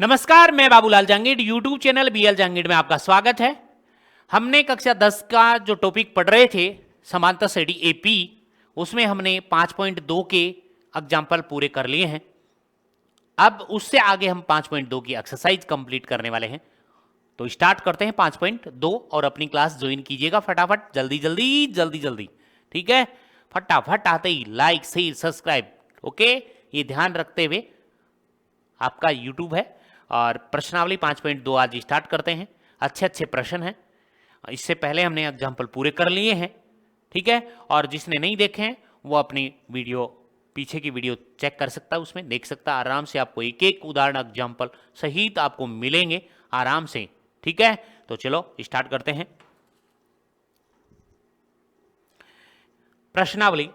नमस्कार, मैं Babulal Jangid. YouTube channel BL Jangid में आपका स्वागत है। हमने कक्षा 10 का जो टॉपिक पढ़ रहे थे समांतर श्रेणी एपी, उसमें हमने 5.2 के एग्जाम्पल पूरे कर लिए हैं। अब उससे आगे हम 5.2 की एक्सरसाइज कंप्लीट करने वाले हैं। तो स्टार्ट करते हैं 5.2 और अपनी क्लास ज्वाइन कीजिएगा फटाफट, जल्दी जल्दी जल्दी जल्दी, ठीक है। फटाफट आते ही लाइक शेयर सब्सक्राइब, ओके। ये ध्यान रखते हुए आपका यूट्यूब है। और प्रश्नावली 5.2 आज स्टार्ट करते हैं। अच्छे अच्छे प्रश्न हैं, इससे पहले हमने एग्जाम्पल पूरे कर लिए हैं, ठीक है। और जिसने नहीं देखे हैं वो अपनी वीडियो, पीछे की वीडियो चेक कर सकता है, उसमें देख सकता है आराम से। आपको एक एक उदाहरण एग्जाम्पल सहित आपको मिलेंगे आराम से, ठीक है। तो चलो स्टार्ट करते हैं। प्रश्नावली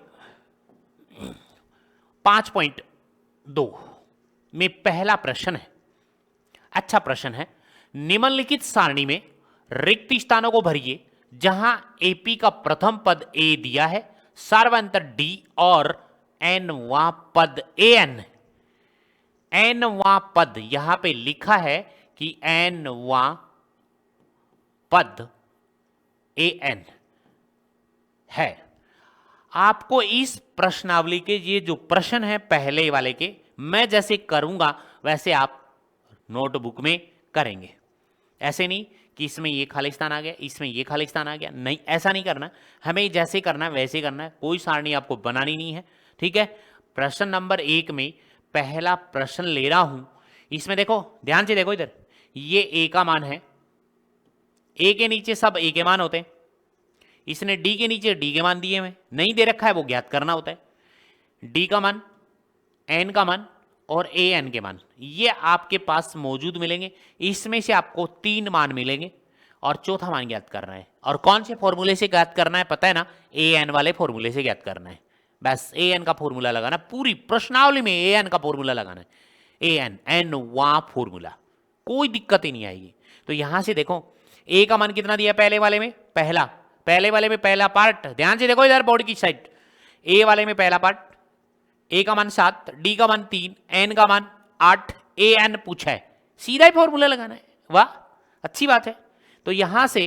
5.2 में पहला प्रश्न है, अच्छा प्रश्न है। निम्नलिखित सारणी में रिक्त स्थानों को भरिए जहां एपी का प्रथम पद ए दिया है, सार्वंतर डी और एनवां पद एन। एनवां पद यहां पे लिखा है कि एनवां पद एन है। आपको इस प्रश्नावली के ये जो प्रश्न है पहले वाले के, मैं जैसे करूंगा वैसे आप नोटबुक में करेंगे। ऐसे नहीं कि इसमें ये खाली स्थान आ गया, इसमें ये खाली स्थान आ गया, नहीं, ऐसा नहीं करना। हमें जैसे करना है वैसे करना है, कोई सारणी आपको बनानी नहीं है, ठीक है। प्रश्न नंबर 1 में पहला प्रश्न ले रहा हूं। इसमें देखो, ध्यान से देखो, इधर ये ए का मान है, ए के नीचे सब ए के मान होते हैं। इसने डी के नीचे डी के मान दिए हुए, नहीं दे रखा है वो ज्ञात करना होता है। डी का मान, एन का मान और ए एन के मान ये आपके पास मौजूद मिलेंगे। इसमें से आपको 3 मान मिलेंगे और चौथा मान ज्ञात करना है। और कौन से फॉर्मूले से ज्ञात करना है पता है ना? ए एन वाले फॉर्मूले से ज्ञात करना है। बस ए एन का फॉर्मूला लगाना, पूरी प्रश्नावली में ए एन का फॉर्मूला लगाना है। ए एन वहां फॉर्मूला, कोई दिक्कत ही नहीं आएगी। तो यहां से देखो, ए का मान कितना दिया पहले वाले में? पहले वाले में पहला पार्ट, ध्यान से देखो इधर बोर्ड की साइड। ए वाले में पहला पार्ट, ए का मान 7, डी का मान 3, एन का मान 8, ए एन पूछा है, सीधा ही फॉर्मूला लगाना है। वाह, अच्छी बात है। तो यहां से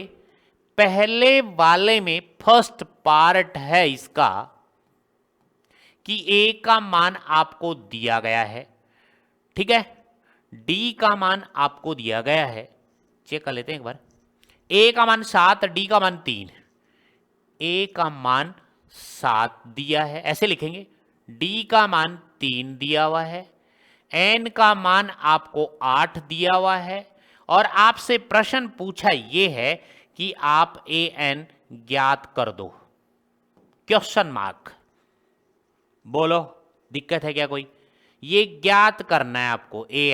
पहले वाले में फर्स्ट पार्ट है इसका कि ए का मान आपको दिया गया है, ठीक है। डी का मान आपको दिया गया है, चेक कर लेते हैं एक बार। ए का मान 7, डी का मान 3, ए का मान 7 दिया है, ऐसे लिखेंगे। डी का मान 3 दिया हुआ है, एन का मान आपको 8 दिया हुआ है। और आपसे प्रश्न पूछा ये है कि आप ए एन ज्ञात कर दो, क्वेश्चन मार्क। बोलो, दिक्कत है क्या कोई? ये ज्ञात करना है आपको, ए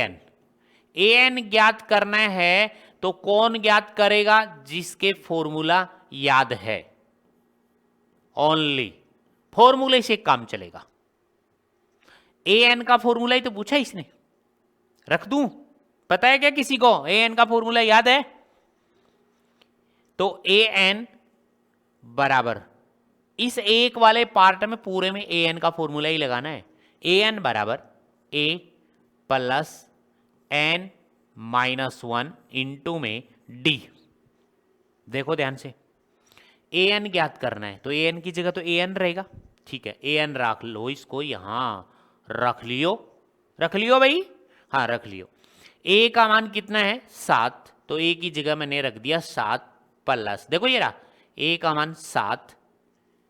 एन ज्ञात करना है। तो कौन ज्ञात करेगा? जिसके फॉर्मूला याद है, ओनली फॉर्मूले से काम चलेगा। ए एन का फॉर्मूला ही तो पूछा इसने, रख दूं? पता है क्या किसी को ए एन का फॉर्मूला याद है? तो ए एन बराबर इस एक वाले पार्ट में पूरे में ए एन का फॉर्मूला ही लगाना है। ए एन बराबर a plus n minus 1 into में डी। देखो ध्यान से, ए एन ज्ञात करना है तो ए एन की जगह तो ए एन रहेगा, ठीक है। ए एन रख लो, इसको यहां रख लियो भाई, हाँ रख लियो। ए का मान कितना है? 7, तो ए की जगह मैंने रख दिया 7 प्लस, देखो ये रहा ए का मान 7,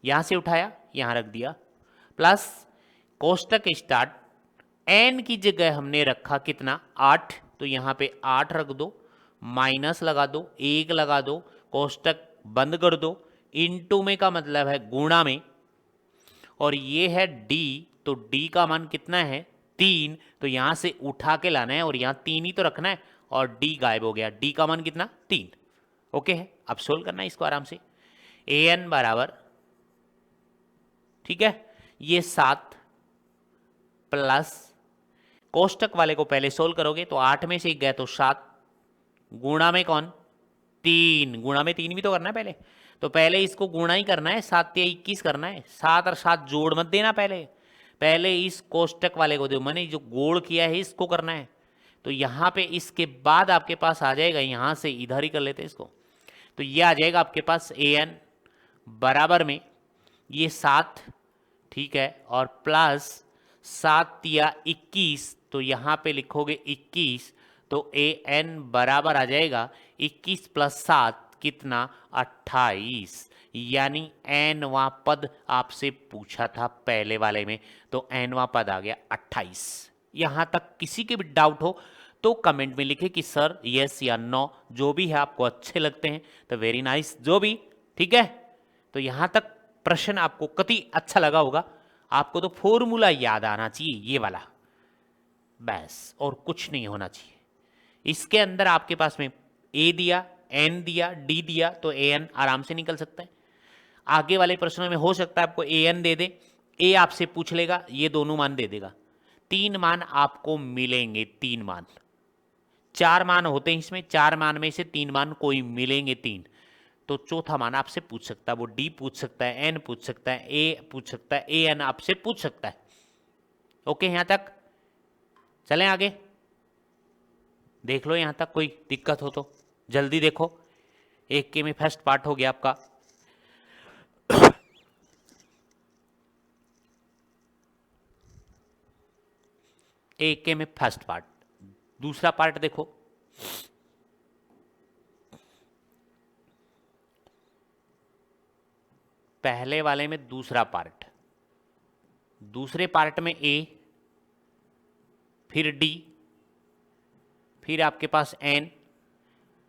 यहां से उठाया यहां रख दिया, प्लस कोष्टक स्टार्ट, एन की जगह हमने रखा कितना? 8, तो यहां पे 8 रख दो, माइनस लगा दो, 1 लगा दो, कोष्टक बंद कर दो। इनटू में का मतलब है गुणा में, और ये है डी, तो डी का मान कितना है? 3, तो यहां से उठा के लाना है और यहां 3 ही तो रखना है, और डी गायब हो गया। डी का मान कितना? 3, ओके है। अब सोल्व करना है इसको आराम से। ए एन बराबर, ठीक है, ये 7 प्लस कोष्टक वाले को पहले सोल्व करोगे तो 8 में से 1 गया तो 7, गुणा में कौन? 3, गुणा में 3 भी तो करना है पहले, तो पहले इसको गुणा ही करना है, 7 या 21 करना है। 7 और 7 जोड़ मत देना, पहले इस कोष्टक वाले को दो, मैंने जो गोल किया है इसको करना है। तो तो यहाँ पे इसके बाद आपके पास आ जाएगा, यहाँ से इधर ही कर लेते हैं इसको, तो ये आ जाएगा आपके पास an बराबर में ये 7, ठीक है, और प्लस 7 या 21, तो यहाँ पे लिखोगे 21, तो an बराबर आ जाएगा 21 प्लस 7 कितना 28, यानी nवां पद आपसे पूछा था पहले वाले में, तो nवां पद आ गया 28। यहां तक किसी के भी डाउट हो तो कमेंट में लिखे कि सर यस या नो, जो भी है आपको अच्छे लगते हैं तो वेरी नाइस, जो भी, ठीक है। तो यहां तक प्रश्न आपको कति अच्छा लगा होगा। आपको तो फॉर्मूला याद आना चाहिए ये वाला, बस और कुछ नहीं होना चाहिए। इसके अंदर आपके पास में a दिया, n दिया, d दिया, तो an आराम से निकल सकता है। आगे वाले प्रश्नों में हो सकता है आपको an दे दे, a आपसे पूछ लेगा, ये दोनों मान दे देगा, 3 मान आपको मिलेंगे, 3 मान, 4 मान होते हैं इसमें, 4 मान में से 3 मान कोई मिलेंगे 3, तो चौथा मान आपसे पूछ सकता है, वो d पूछ सकता है, n पूछ सकता है, a पूछ सकता है, an आपसे पूछ सकता है। ओके, यहां तक चलें आगे, देख लो यहां तक, कोई दिक्कत हो तो जल्दी देखो। 1K में फर्स्ट पार्ट हो गया आपका। एक के में फर्स्ट पार्ट, दूसरा पार्ट देखो। पहले वाले में दूसरा पार्ट, दूसरे पार्ट में a, फिर d, फिर आपके पास n,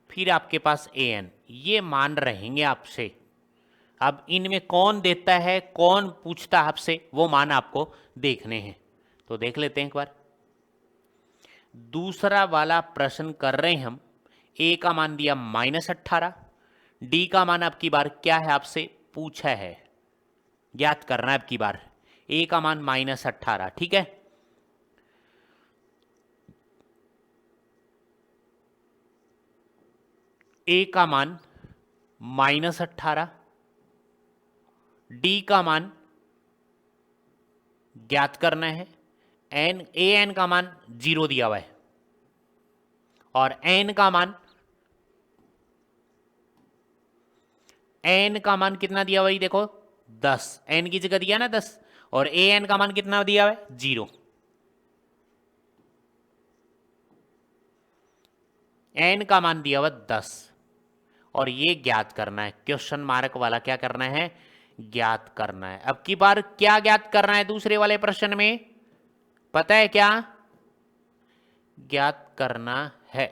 फिर आपके पास an, ये मान रहेंगे आपसे। अब इनमें कौन देता है, कौन पूछता है आपसे, वो मान आपको देखने हैं, तो देख लेते हैं एक बार। दूसरा वाला प्रश्न कर रहे हैं हम, a का मान दिया -18, d का मान अब की बार क्या है आपसे पूछा है, ज्ञात करना है अब की बार, a का मान -18, ठीक है। a का मान -18, d का मान ज्ञात करना है, an का मान 0 दिया हुआ है, और n का मान कितना दिया हुआ है देखो 10, n की जगह दिया ना 10, और an का मान कितना दिया हुआ है 0। n का मान दिया हुआ 10, और ये ज्ञात करना है, क्वेश्चन मार्क वाला क्या करना है, ज्ञात करना है। अब की बार क्या ज्ञात करना है दूसरे वाले प्रश्न में, पता है क्या ज्ञात करना है,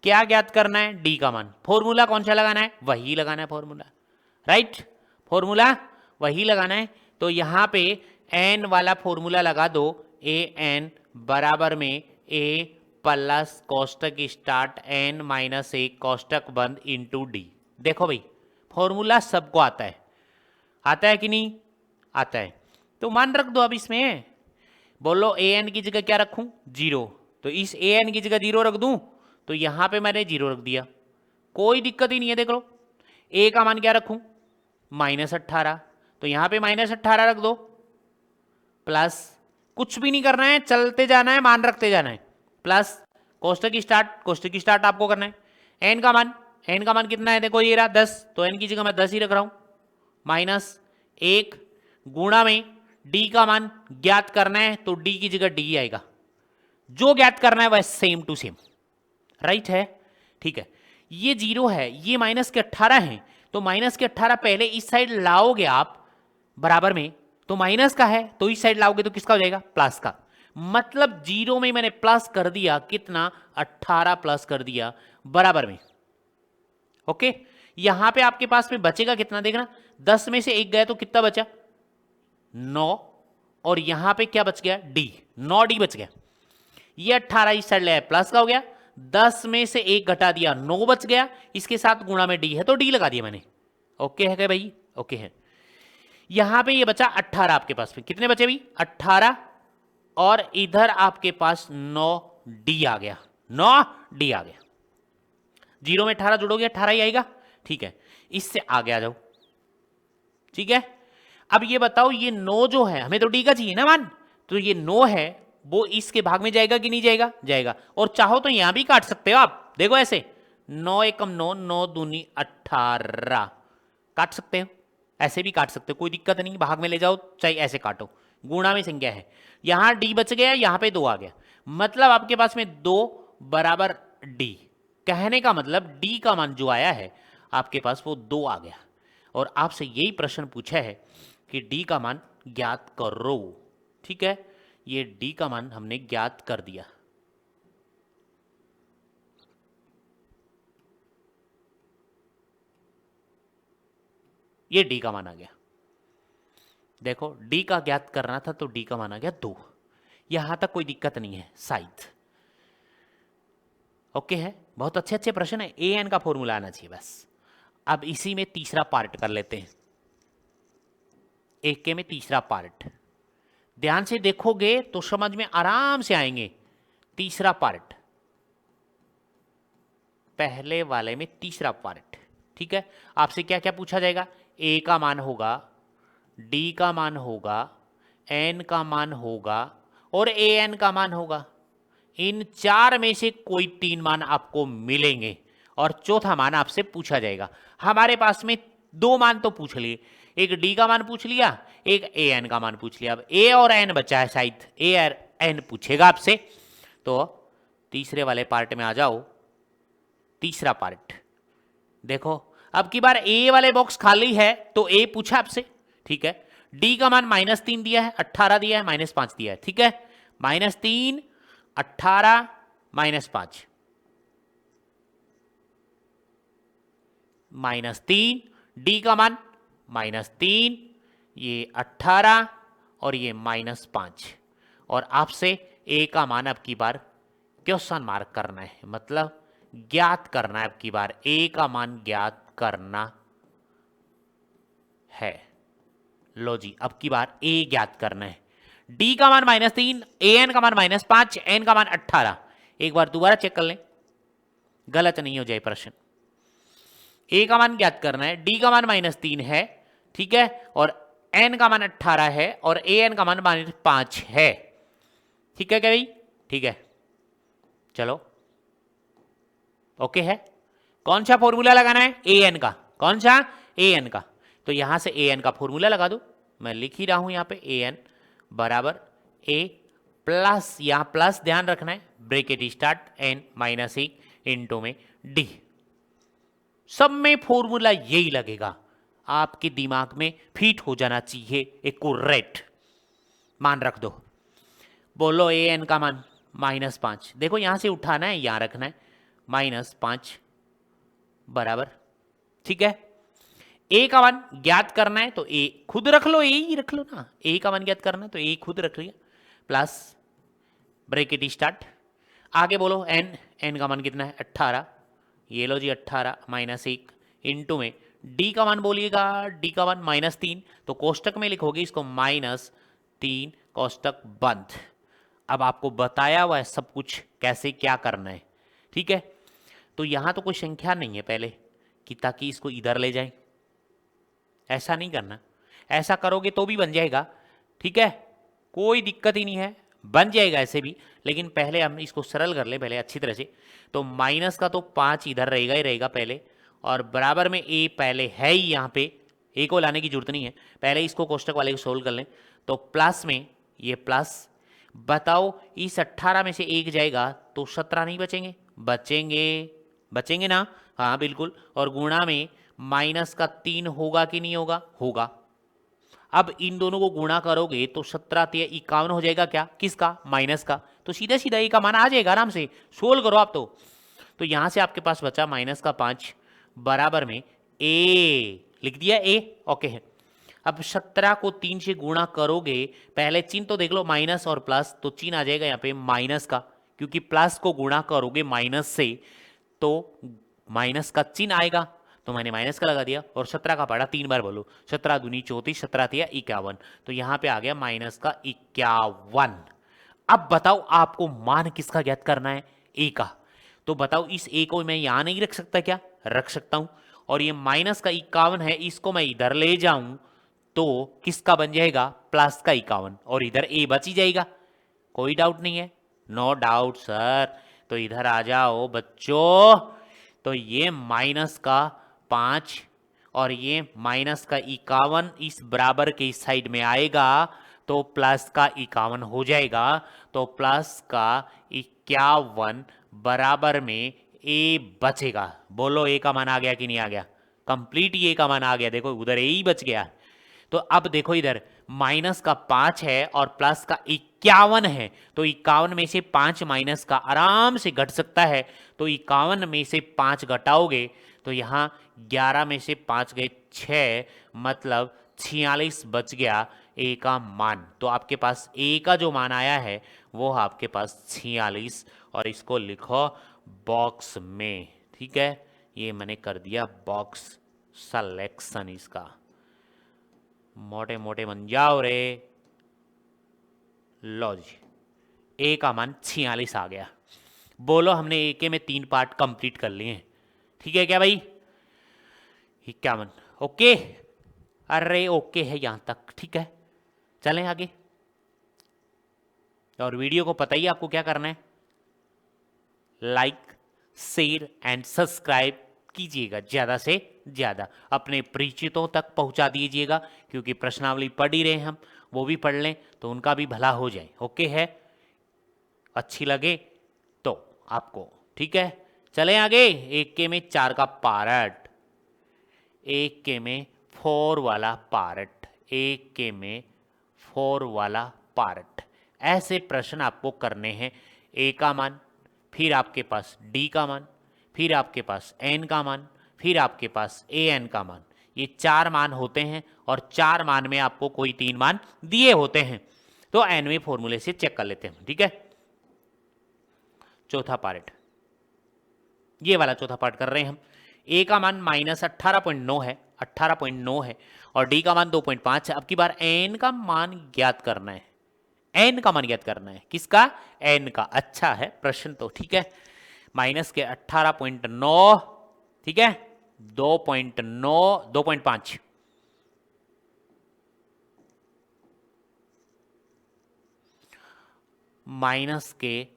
क्या ज्ञात करना है, डी का मान। फॉर्मूला कौन सा लगाना है, वही लगाना है फॉर्मूला, राइट, फॉर्मूला वही लगाना है। तो यहां पे एन वाला फॉर्मूला लगा दो, ए एन बराबर में ए प्लस कोष्टक स्टार्ट एन माइनस ए कोष्टक बंद इंटू डी। देखो भाई फॉर्मूला सबको आता है, आता है कि नहीं आता है, तो मान रख दो। अब इसमें बोलो ए एन की जगह क्या रखूं 0, तो इस ए एन की जगह 0 रख दूं, तो यहां पे मैंने 0 रख दिया, कोई दिक्कत ही नहीं है। देख लो ए का मान क्या रखूं -18, तो यहां पे -18 रख दो, प्लस कुछ भी नहीं करना है, चलते जाना है, मान रखते जाना है, प्लस कोष्टक स्टार्ट आपको करना है। एन का मान कितना है देखो ये रहा 10, तो एन की जगह मैं 10 ही रख रहा हूं, -1 गुणा में डी का मान ज्ञात करना है, तो डी की जगह डी आएगा, जो ज्ञात करना है वह सेम टू सेम, राइट है, ठीक है। ये 0 है, ये -18 है, तो -18 पहले इस साइड लाओगे आप बराबर में, तो माइनस का है, तो इस साइड लाओगे तो किसका हो जाएगा प्लस का, मतलब 0 में मैंने प्लस कर दिया, कितना 18 प्लस कर दिया बराबर में। ओके, यहां पे आपके पास में बचेगा कितना देखना, 10 में से 1 गया तो कितना बचा 9, और यहां पे क्या बच गया डी, 9 डी बच गया। ये 18 इस साइड ले प्लस का हो गया, 10 में से 1 घटा दिया 9 बच गया, इसके साथ गुणा में डी है तो डी लगा दिया मैंने। ओके है क्या भाई, ओके है। यहां पे ये बचा 18, आपके पास में कितने बचे भी 18, और इधर आपके पास 9 डी आ गया, 9 डी आ गया, 0 में 18 जुड़ोगे 18 ही आएगा, ठीक है। इससे आगे आ जाओ, ठीक है। अब ये बताओ ये 9 जो है, हमें तो डी का चाहिए ना मान, तो ये 9 है, वो इसके भाग में जाएगा कि नहीं जाएगा, जाएगा। और चाहो तो यहां भी काट सकते हो आप, देखो ऐसे 9 एकम 9, 9 दूनी 18 काट सकते हो, ऐसे भी काट सकते हो, कोई दिक्कत नहीं, भाग में ले जाओ चाहे ऐसे काटो, गुणा में संख्या है। यहां डी बच गया, यहां पे 2 आ गया, मतलब आपके पास में 2 बराबर डी। कहने का मतलब डी का मान जो आया है आपके पास वो 2 आ गया। और आपसे यही प्रश्न पूछा है कि डी का मान ज्ञात करो। ठीक है, ये डी का मान हमने ज्ञात कर दिया। ये डी का मान आ गया। देखो डी का ज्ञात करना था तो डी का मान आ गया 2। यहां तक कोई दिक्कत नहीं है शायद। ओके है, बहुत अच्छे अच्छे प्रश्न है, ए एन का फॉर्मूला आना चाहिए बस। अब इसी में तीसरा पार्ट कर लेते हैं, एक के में तीसरा पार्ट। ध्यान से देखोगे तो समझ में आराम से आएंगे। तीसरा पार्ट, पहले वाले में तीसरा पार्ट। ठीक है, आपसे क्या क्या पूछा जाएगा, ए का मान होगा, डी का मान होगा, एन का मान होगा और ए एन का मान होगा। इन 4 में से कोई 3 मान आपको मिलेंगे और चौथा मान आपसे पूछा जाएगा। हमारे पास में 2 मान तो पूछ लिए, एक डी का मान पूछ लिया, एक ए एन का मान पूछ लिया। अब ए और एन बचा है, शायद ए और एन पूछेगा आपसे। तो तीसरे वाले पार्ट में आ जाओ। तीसरा पार्ट देखो, अब की बार ए वाले बॉक्स खाली है तो ए पूछा आपसे। ठीक है, डी का मान -3 दिया है, 18 दिया है, -5 दिया है। ठीक है, -3, 18, -5, -3, डी का मान -3, ये 18 और ये -5। और आपसे ए का मान अब की बार क्वेश्चन मार्क करना है, मतलब ज्ञात करना है। अब की बार ए का मान ज्ञात करना है। लो जी, अब की बार ए ज्ञात करना है। डी का मान -3, ए एन का मान -5, एन का मान 18। एक बार दोबारा चेक कर लें, गलत नहीं हो जाए प्रश्न। ए का मान ज्ञात करना है, डी का मान -3 है, ठीक है, और एन का मान 18 है और ए एन का मान -5 है। ठीक है क्या भाई, ठीक है, चलो ओके है। कौन सा फॉर्मूला लगाना है, ए एन का, कौन सा, ए एन का। तो यहां से ए एन का फॉर्मूला लगा दो, मैं लिख ही रहा हूं यहां पे, ए एन बराबर ए प्लस, यहां प्लस ध्यान रखना है, ब्रैकेट स्टार्ट एन -1 इंटू में डी। सब में फॉर्मूला यही लगेगा, आपके दिमाग में फिट हो जाना चाहिए, एक्यूरेट मान रख दो। बोलो ए एन का मान -5, देखो यहां से उठाना है, यहां रखना है, -5 बराबर, ठीक है। ए का मान ज्ञात करना है तो ए खुद रख लो, ए ही रख लो ना, ए का मान ज्ञात करना है तो ए खुद रख लिया, प्लस ब्रैकेट स्टार्ट, आगे बोलो एन, एन का मान कितना है 18, ये लो जी 18 -1 इंटू में डी का मान बोलिएगा, डी का मान -3, तो कोष्टक में लिखोगे इसको -3 कोष्टक बंद। अब आपको बताया हुआ है सब कुछ कैसे क्या करना है, ठीक है। तो यहां तो कोई संख्या नहीं है पहले कि ताकि इसको इधर ले जाएं, ऐसा नहीं करना, ऐसा करोगे तो भी बन जाएगा, ठीक है, कोई दिक्कत ही नहीं है, बन जाएगा ऐसे भी। लेकिन पहले हम इसको सरल कर ले पहले अच्छी तरह से। तो माइनस का तो 5 इधर रहेगा ही रहेगा पहले, और बराबर में ए पहले है ही, यहाँ पे ए को लाने की जरूरत नहीं है, पहले इसको कोष्टक वाले को सोल्व कर लें। तो प्लस में ये प्लस, बताओ इस 18 में से 1 जाएगा तो 17 नहीं बचेंगे, बचेंगे, बचेंगे ना, हाँ बिल्कुल। और गुणा में -3 होगा कि नहीं होगा, होगा। अब इन दोनों को गुणा करोगे तो 17 × 51 हो जाएगा, क्या, किसका, माइनस का। तो सीधा सीधा ए का मान आ जाएगा, आराम से सोल्व करो आप। तो यहां से आपके पास बचा -5 बराबर में ए, लिख दिया ए, ओके है। अब 17 को 3 से गुणा करोगे, पहले चिन्ह तो देख लो, माइनस और प्लस, तो चिन्ह आ जाएगा यहाँ पे माइनस का, क्योंकि प्लस को गुणा करोगे माइनस से तो माइनस का चिन्ह आएगा, तो मैंने माइनस का लगा दिया। और 17 का पढ़ा 3 बार बोलो, 17 दूनी 34, 17 × 51, तो यहां पे आ गया -51। अब बताओ आपको मान किसका ज्ञात करना है, ए का। तो बताओ इस ए को मैं यहां नहीं रख सकता क्या, रख सकता हूं। और ये -51 है, इसको मैं इधर ले जाऊं तो किसका बन जाएगा, +51, और इधर ए बच ही जाएगा। कोई डाउट नहीं है? No doubt sir. तो इधर आ जाओ बच्चों। तो ये माइनस का 5 और ये माइनस का 51 इस बराबर के इस साइड में आएगा तो प्लस का 51 हो जाएगा। तो प्लस का 51 बराबर में ए बचेगा। बोलो ए का मान आ गया कि नहीं आ गया? कंप्लीट ए का मान आ गया। देखो उधर ए ही बच गया। तो अब देखो इधर माइनस का 5 है और प्लस का 51 है। तो 51 में से 5 माइनस का आराम से घट सकता है। तो 51 में से 5 घटाओगे तो यहाँ 11 में से 5 गए 6, मतलब 46 बच गया ए का मान। तो आपके पास ए का जो मान आया है वो आपके पास 46, और इसको लिखो बॉक्स में। ठीक है, ये मैंने कर दिया बॉक्स सिलेक्शन इसका। मोटे मोटे बन जाओ रे। लो जी, ए का मान 46 आ गया। बोलो हमने ए के में 3 पार्ट कंप्लीट कर लिए। ठीक है क्या भाई? 51 ओके। अरे ओके है यहां तक, ठीक है। चलें आगे। और वीडियो को पता ही आपको क्या करना है, लाइक शेयर एंड सब्सक्राइब कीजिएगा, ज़्यादा से ज़्यादा अपने परिचितों तक पहुंचा दीजिएगा, क्योंकि प्रश्नावली पढ़ ही रहे हैं हम, वो भी पढ़ लें तो उनका भी भला हो जाए। ओके है? अच्छी लगे तो आपको, ठीक है। चलें आगे। एक के में 4 का पार्ट, एक के में 4 वाला पार्ट, एक के में 4 वाला पार्ट। ऐसे प्रश्न आपको करने हैं। ए का मान, फिर आपके पास डी का मान, फिर आपके पास एन का मान, फिर आपके पास ए एन का मान। ये 4 मान होते हैं और 4 मान में आपको कोई 3 मान दिए होते हैं। तो एनवे फॉर्मूले से चेक कर लेते हैं। ठीक है, चौथा पार्ट, ये वाला चौथा पार्ट कर रहे हैं हम। ए का मान -18.9 है, 18.9 है, और डी का मान 2.5 है। अब की बार एन का मान ज्ञात करना है। एन का मान ज्ञात करना है। किसका? एन का। अच्छा है प्रश्न तो, ठीक है। माइनस के 18.9, ठीक है, 2.9, 2.5, माइनस के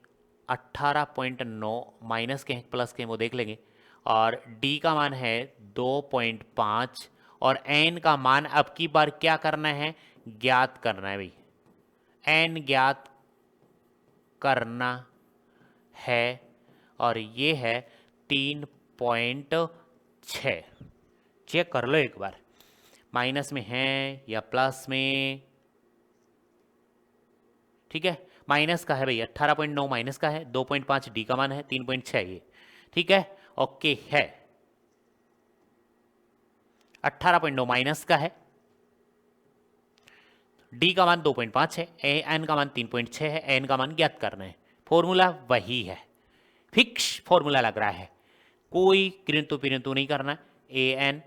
18.9, माइनस के प्लस के वो देख लेंगे, और डी का मान है 2.5, और एन का मान अब की बार क्या करना है? ज्ञात करना है भाई। एन ज्ञात करना है, और ये है 3.6। चेक कर लो एक बार, माइनस में है या प्लस में। ठीक है, माइनस का है भाई, 18.9 माइनस का है, 2.5 डी का मान है, 3.6 ये। ठीक है, ओके है। 18.9 माइनस का है, डी का मान 2.5 है, एन का मान 3.6 है, एन का मान ज्ञात करना है। फॉर्मूला वही है, फिक्स फॉर्मूला लग रहा है, कोई किंतु पिरंतु नहीं करना। ए एन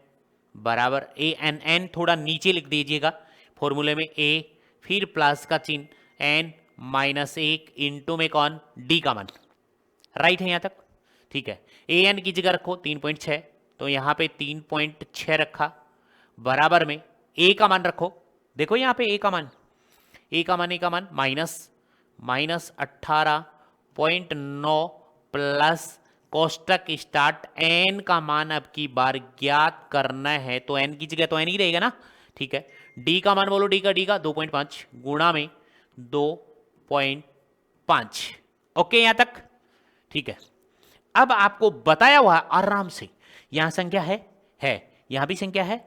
बराबर ए एन, एन थोड़ा नीचे लिख दीजिएगा फॉर्मूले में, ए फिर प्लस का चिन्ह, एन -1 इंटू में कौन? डी का मान। राइट है यहाँ तक? ठीक है। ए एन की जगह रखो 3.6, तो यहाँ पे 3.6 रखा, बराबर में ए का मान रखो। देखो यहाँ पे ए का मान, ए का मान -18.9 प्लस कोष्टक स्टार्ट, एन का मान अब की बार ज्ञात करना है, तो एन की जगह तो एन ही रहेगा ना। ठीक है, डी का मान बोलो, डी का 2.5 गुणा में 2.5। ओके यहां तक? ठीक है। अब आपको बताया हुआ आराम से, यहां संख्या है, यहां भी संख्या है,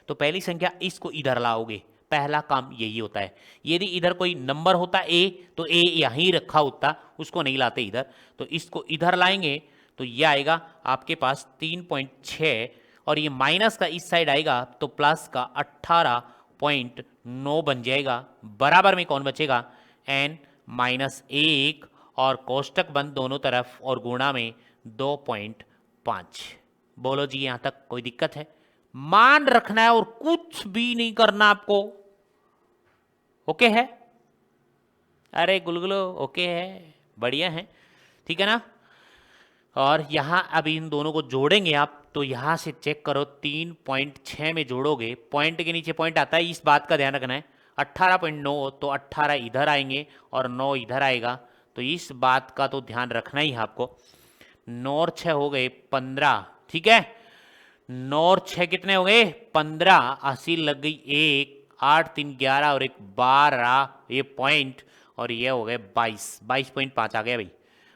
तो पहली संख्या इसको इधर लाओगे। पहला काम यही होता है। यदि इधर कोई नंबर होता ए, तो ए यहीं रखा होता, उसको नहीं लाते इधर, तो इसको इधर लाएंगे तो ये आएगा आपके पास 3.6, और ये माइनस का इस साइड आएगा तो प्लस का 18.9 बन जाएगा। बराबर में कौन बचेगा? एन -1, और कोष्टक बंद दोनों तरफ, और गुणा में 2.5। बोलो जी, यहां तक कोई दिक्कत है? मान रखना है और कुछ भी नहीं करना आपको। ओके है? अरे गुलगुलो ओके है, बढ़िया है, ठीक है ना। और यहां अब इन दोनों को जोड़ेंगे आप, तो यहां से चेक करो 3.6 में जोड़ोगे, पॉइंट के नीचे पॉइंट आता है, इस बात का ध्यान रखना है। 18.9 तो 18 इधर आएंगे और 9 इधर आएगा, तो इस बात का तो ध्यान रखना ही है आपको। 9 और 6 हो गए 15, ठीक है। 9 और 6 कितने हो गए 15, 80 लग गई 1, 8 3 11 और 1 12, ये पॉइंट, और ये हो गए 22.5 आ गया भाई,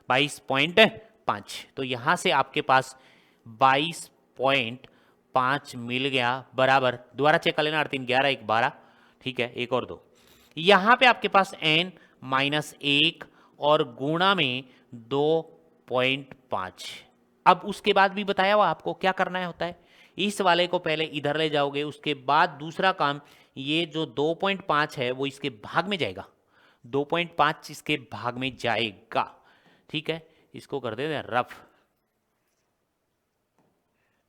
22.5। तो यहां से आपके पास 22.5 मिल गया, बराबर, दोबारा चेक कर लेना, 8 3 11 1 12, ठीक है, एक और दो। यहां पे आपके पास n-1 और गुणा में 2.5। अब उसके बाद भी बताया हुआ आपको क्या करना है होता है, इस वाले को पहले इधर ले जाओगे, उसके बाद दूसरा काम, ये जो 2.5 है वो इसके भाग में जाएगा, 2.5 इसके भाग में जाएगा, ठीक है। इसको कर देते हैं रफ।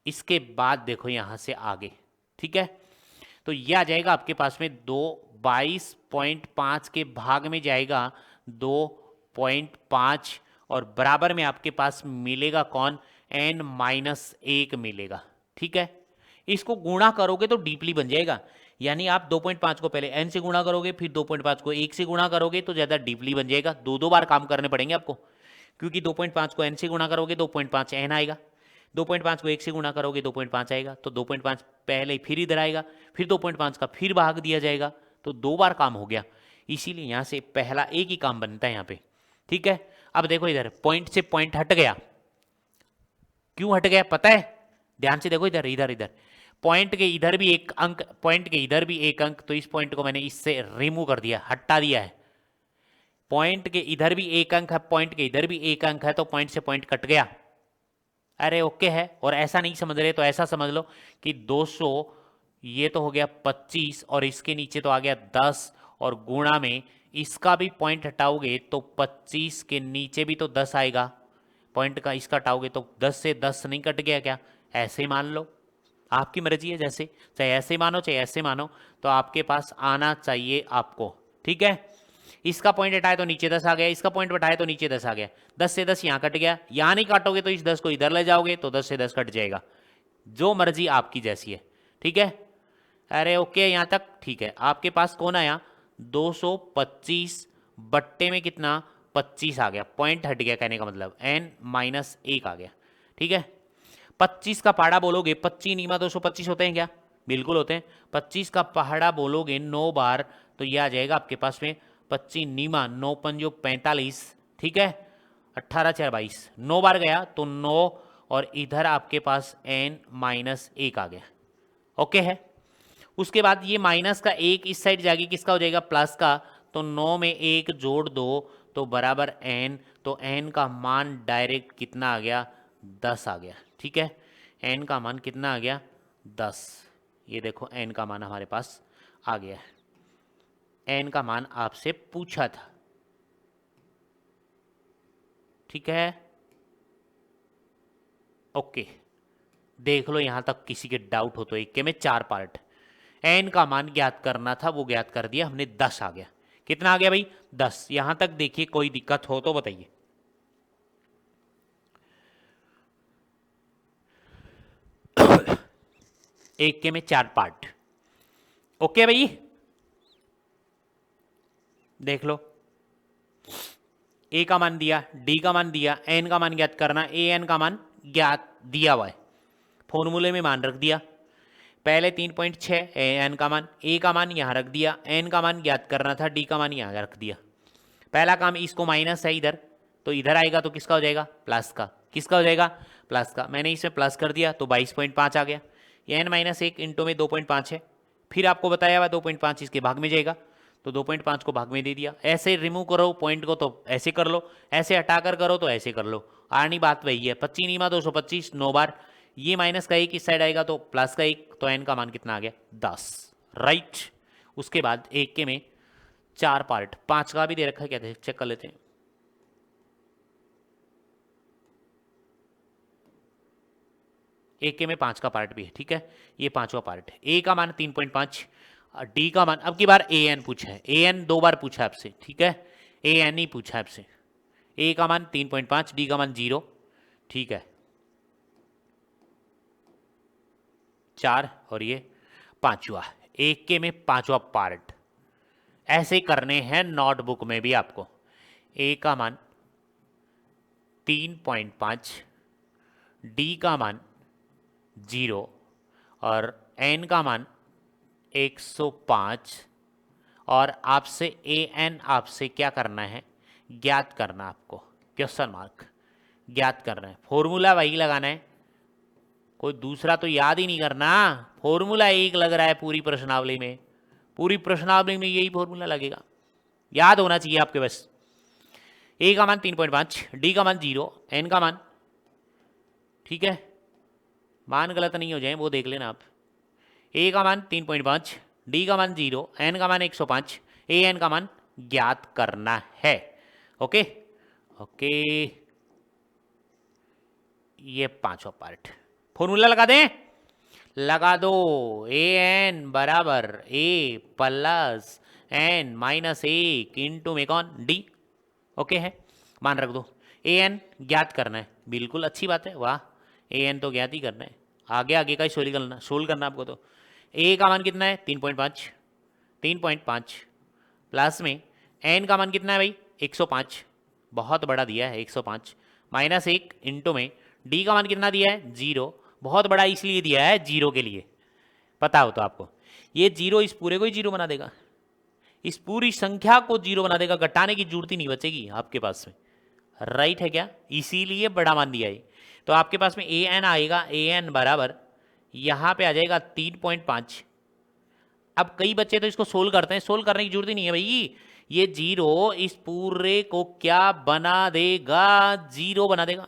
इसके बाद देखो यहां से आगे, ठीक है, तो ये आ जाएगा आपके पास में 22.5 के भाग में जाएगा 2.5, और बराबर में आपके पास मिलेगा कौन, n-1 मिलेगा, ठीक है। इसको गुणा करोगे तो डीपली बन जाएगा, यानी आप 2.5 को पहले n से गुणा करोगे, फिर 2.5 को 1 से गुणा करोगे तो ज़्यादा डीपली बन जाएगा, दो बार काम करने पड़ेंगे आपको, क्योंकि 2.5 को n से गुणा करोगे 2.5 n आएगा, 2.5 को 1 से गुणा करोगे 2.5 आएगा, तो 2.5 पहले फिर इधर आएगा, फिर 2.5 का फिर भाग दिया जाएगा, तो दो बार काम हो गया, इसीलिए यहां से पहला एक ही काम बनता है यहाँ पे, ठीक है। अब देखो इधर पॉइंट से पॉइंट हट गया, क्यों हट गया पता है, ध्यान से देखो इधर इधर इधर, पॉइंट के इधर भी एक अंक, पॉइंट के इधर भी एक अंक, तो इस पॉइंट को मैंने इससे रिमूव कर दिया, हटा दिया है। पॉइंट के इधर भी एक अंक है, पॉइंट के इधर भी एक अंक है, तो पॉइंट से पॉइंट कट गया, अरे ओके है। और ऐसा नहीं समझ रहे तो ऐसा समझ लो कि 200, ये तो हो गया 25, और इसके नीचे तो आ गया 10, और गुणा में इसका भी पॉइंट हटाओगे तो 25 के नीचे भी तो 10 आएगा, पॉइंट का इसका हटाओगे तो 10 से 10 नहीं कट गया क्या, ऐसे मान लो, आपकी मर्जी है, जैसे चाहे ऐसे मानो चाहे ऐसे मानो, तो आपके पास आना चाहिए आपको, ठीक है। इसका पॉइंट हटाए तो नीचे 10 आ गया, इसका पॉइंट हटाए तो नीचे 10 आ गया, 10 से 10 यहाँ कट गया, यहाँ नहीं काटोगे तो इस 10 को इधर ले जाओगे तो 10 से 10 कट जाएगा, जो मर्जी आपकी जैसी है, ठीक है। अरे ओके यहाँ तक ठीक है। आपके पास कौन आया 225 बट्टे में कितना 25 आ गया, पॉइंट हट गया, कहने का मतलब n-1 आ गया, ठीक है। 25 का पहाड़ा बोलोगे, 25 नीमा 225 होते हैं क्या, बिल्कुल होते हैं। 25 का पहाड़ा बोलोगे 9 बार तो यह आ जाएगा आपके पास में 25 नीमा 9 पंजो 45, ठीक है, 18 4 22, 9 बार गया तो 9, और इधर आपके पास n-1 आ गया, ओके है। उसके बाद ये माइनस का एक इस साइड जाके किसका हो जाएगा प्लस का, तो 9 में 1 जोड़ दो तो बराबर n, तो n का मान डायरेक्ट कितना आ गया 10 आ गया, ठीक है। n का मान कितना आ गया 10, ये देखो n का मान हमारे पास आ गया है, n का मान आपसे पूछा था, ठीक है, ओके। देख लो यहां तक किसी के डाउट हो तो, एक के में 4 पार्ट, n का मान ज्ञात करना था वो ज्ञात कर दिया हमने, 10 आ गया, कितना आ गया भाई 10, यहां तक देखिए कोई दिक्कत हो तो बताइए। एक के में 4 पार्ट, ओके भाई, देख लो a का मान दिया, d का मान दिया, n का मान ज्ञात करना, an का मान ज्ञात दिया हुआ है, फॉर्मूले में मान रख दिया, पहले 3.6 n का मान, a का मान यहां रख दिया, n का मान ज्ञात करना था, d का मान यहां रख दिया। पहला काम, इसको माइनस है इधर, तो इधर आएगा तो किसका हो जाएगा प्लस का, किसका हो जाएगा प्लस का, मैंने इसमें प्लस कर दिया तो 22.5 आ गया, ये n-1 इंटू में 2.5 है, फिर आपको बताया हुआ 2.5 इसके भाग में जाएगा, तो 2.5 को भाग में दे दिया। ऐसे रिमूव करो पॉइंट को तो ऐसे कर लो, ऐसे हटाकर करो तो ऐसे कर लो, आनी बात वही है, 25 नीमा 225 9 बार, ये माइनस का एक इस साइड आएगा तो प्लस का एक, तो n का मान कितना आ गया 10, राइट। उसके बाद एक के में 4 पार्ट, 5 का भी दे रखा है क्या, चेक कर लेते हैं। एक के में 5 का पार्ट भी है, ठीक है, ये 5वां पार्ट है। a का मान 3.5, d का मान, अब की बार an पूछा है, an 2 बार पूछा है आपसे, ठीक है, an ही पूछा है आपसे। a का मान 3.5, d का मान 0, ठीक है, 4, और ये 5वां, एक के में 5वां पार्ट, ऐसे करने हैं नोटबुक में भी आपको। ए का मान 3.5, डी का मान 0 और एन का मान 105 और आपसे ए एन आपसे क्या करना है, ज्ञात करना आपको, क्वेश्चन मार्क ज्ञात करना है। फॉर्मूला वही लगाना है, कोई दूसरा तो याद ही नहीं करना। फॉर्मूला एक लग रहा है पूरी प्रश्नावली में, पूरी प्रश्नावली में यही फॉर्मूला लगेगा, याद होना चाहिए आपके बस। ए का मान 3.5, डी का मान 0, एन का मान, ठीक है, मान गलत नहीं हो जाए वो देख लेना आप। ए का मान 3.5, डी का मान 0, एन का मान 105, ए एन का मान ज्ञात करना है। ओके ओके, ये पांचों पार्ट फॉर्मूला लगा दें, लगा दो। ए एन बराबर a plus n minus 1 into में कौन, डी। ओके है, मान रख दो। ए एन ज्ञात करना है, बिल्कुल अच्छी बात है, वाह, ए एन तो ज्ञात ही करना है, आगे आगे का ही सोल्व करना आपको। तो ए का मान कितना है 3.5 प्लस में एन का मान कितना है भाई 105, बहुत बड़ा दिया है 105, माइनस 1 इंटू में डी का मान कितना दिया है 0, बहुत बड़ा इसलिए दिया है 0 के लिए, पता हो तो आपको। ये 0 इस पूरे को ही 0 बना देगा, इस पूरी संख्या को 0 बना देगा, घटाने की जरूरत ही नहीं बचेगी आपके पास में, राइट है क्या, इसीलिए बड़ा मान दिया है। तो आपके पास में ए एन आएगा, ए एन बराबर यहाँ पे आ जाएगा 3.5। अब कई बच्चे तो इसको सोल्व करते हैं, सोल्व करने की जरूरत ही नहीं है भाई, ये 0 इस पूरे को क्या बना देगा, 0 बना देगा।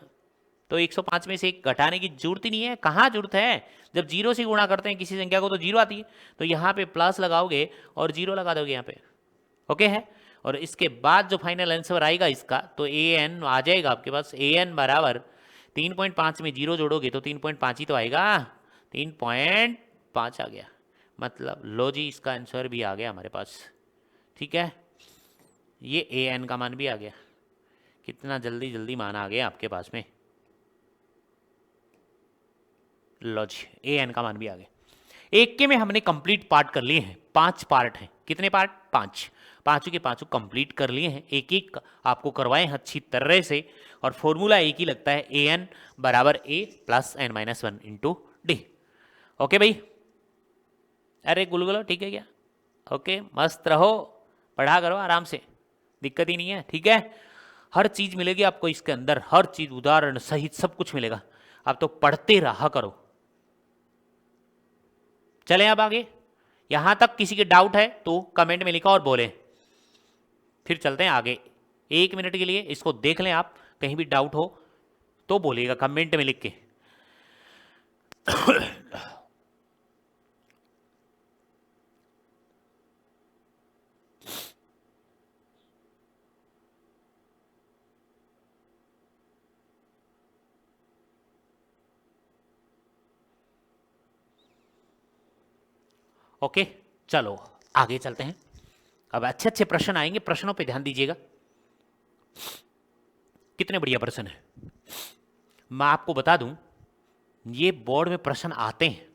तो 105 में से एक घटाने की जरूरत ही नहीं है, कहाँ जरूरत है, जब 0 से गुणा करते हैं किसी संख्या को तो 0 आती है, तो यहाँ पे प्लस लगाओगे और 0 लगा दोगे यहाँ पे। ओके है, और इसके बाद जो फाइनल आंसर आएगा इसका, तो ए एन आ जाएगा आपके पास, ए एन बराबर 3.5 में 0 जोड़ोगे तो 3.5 ही तो आएगा, 3.5 आ गया, मतलब लो जी इसका आंसर भी आ गया हमारे पास। ठीक है, ये ए एन का मान भी आ गया, कितना जल्दी जल्दी मान आ गया आपके पास में, लो जी ए एन का मान भी आ गया। एक के में हमने कंप्लीट पार्ट कर लिए हैं, 5 पार्ट हैं, कितने पार्ट 5, पांचों के पांचों कंप्लीट कर लिए हैं, एक एक आपको करवाए हैं अच्छी तरह से, और फॉर्मूला एक ही लगता है, ए एन बराबर a plus n minus 1 into d. Okay भाई, अरे गुलगुलो ठीक है क्या, ओके मस्त रहो, पढ़ा करो आराम से, दिक्कत ही नहीं है। ठीक है, हर चीज मिलेगी आपको इसके अंदर, हर चीज उदाहरण सहित सब कुछ मिलेगा, आप तो पढ़ते रहा करो। चलें अब आगे, यहां तक किसी के डाउट है तो कमेंट में लिखा और बोले, फिर चलते हैं आगे। 1 मिनट के लिए इसको देख लें आप, कहीं भी डाउट हो तो बोलिएगा कमेंट में लिख के। ओके चलो आगे चलते हैं, अब अच्छे अच्छे प्रश्न आएंगे, प्रश्नों पे ध्यान दीजिएगा, कितने बढ़िया प्रश्न है। मैं आपको बता दूं, ये बोर्ड में प्रश्न आते हैं,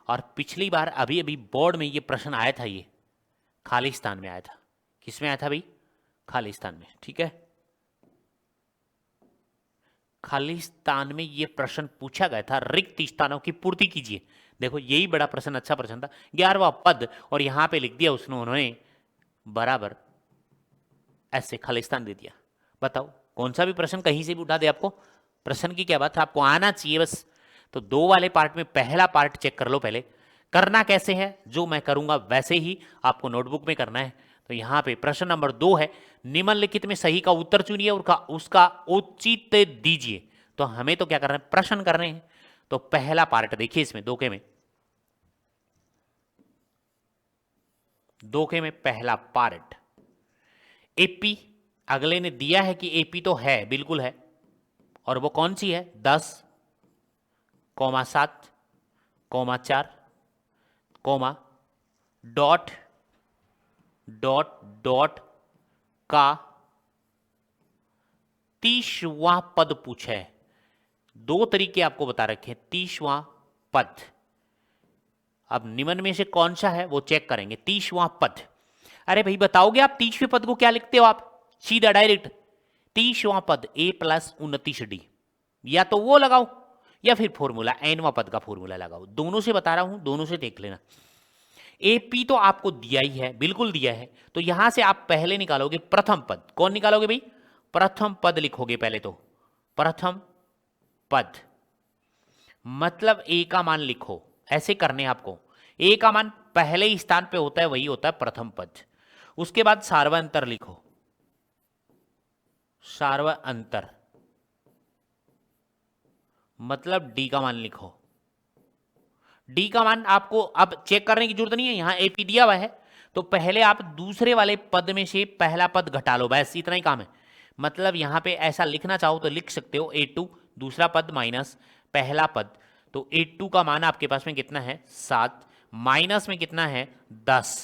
और पिछली बार अभी अभी बोर्ड में ये प्रश्न आया था, ये खालिस्तान में आया था। किस में आया था भाई, खालिस्तान में। ठीक है, खालिस्तान में ये प्रश्न पूछा गया था, रिक्त स्थानों की पूर्ति कीजिए। देखो यही बड़ा प्रश्न, अच्छा प्रश्न था, 11वां पद, और यहां पे लिख दिया उसने, उन्होंने बराबर ऐसे खालिस्तान दे दिया। बताओ कौन सा भी प्रश्न कहीं से भी उठा दे आपको, प्रश्न की क्या बात है, आपको आना चाहिए बस। तो 2 वाले पार्ट में पहला पार्ट चेक कर लो पहले, करना कैसे है, जो मैं करूंगा वैसे ही आपको नोटबुक में करना है। तो यहां पे प्रश्न नंबर 2 है, निम्नलिखित में सही का उत्तर चुनिए और उसका औचित्य दीजिए। तो हमें तो क्या करना है, प्रश्न करने हैं। तो पहला पार्ट देखिए इसमें, 2 के में पहला पार्ट, एपी, अगले ने दिया है कि एपी तो है, बिल्कुल है, और वो कौन सी है, 10,7, 4, डॉट डॉट डॉट का 30वां पद पूछा है। 2 तरीके आपको बता रखे हैं, 30वां पद। अब निम्न में से कौन सा है वो चेक करेंगे, 30वां पद। अरे भाई बताओगे आप 30वें पद को क्या लिखते हो आप? सीधा डायरेक्ट 30वां पद a प्लस 29d, या तो वो लगाओ या फिर फॉर्मूला nवां पद का फॉर्मूला लगाओ, दोनों से बता रहा हूं, दोनों से देख लेना। AP तो आपको दिया ही है, बिल्कुल दिया है, तो यहां से आप पहले निकालोगे प्रथम पद। कौन निकालोगे भाई? प्रथम पद लिखोगे पहले तो, प्रथम पद मतलब a का मान लिखो, ऐसे करने आपको। a का मान पहले ही स्थान पे होता है, वही होता है प्रथम पद। उसके बाद सार्वअंतर लिखो, सार्वअंतर मतलब d का मान लिखो। d का मान आपको अब चेक करने की जरूरत नहीं है, यहां AP दिया हुआ है, तो पहले आप दूसरे वाले पद में से पहला पद घटा लो, बस इतना ही काम है। मतलब यहां पे ऐसा लिखना चाहो तो लिख सकते हो A2 दूसरा पद माइनस पहला पद, तो A2 का मान आपके पास में कितना है 7, माइनस में कितना है 10,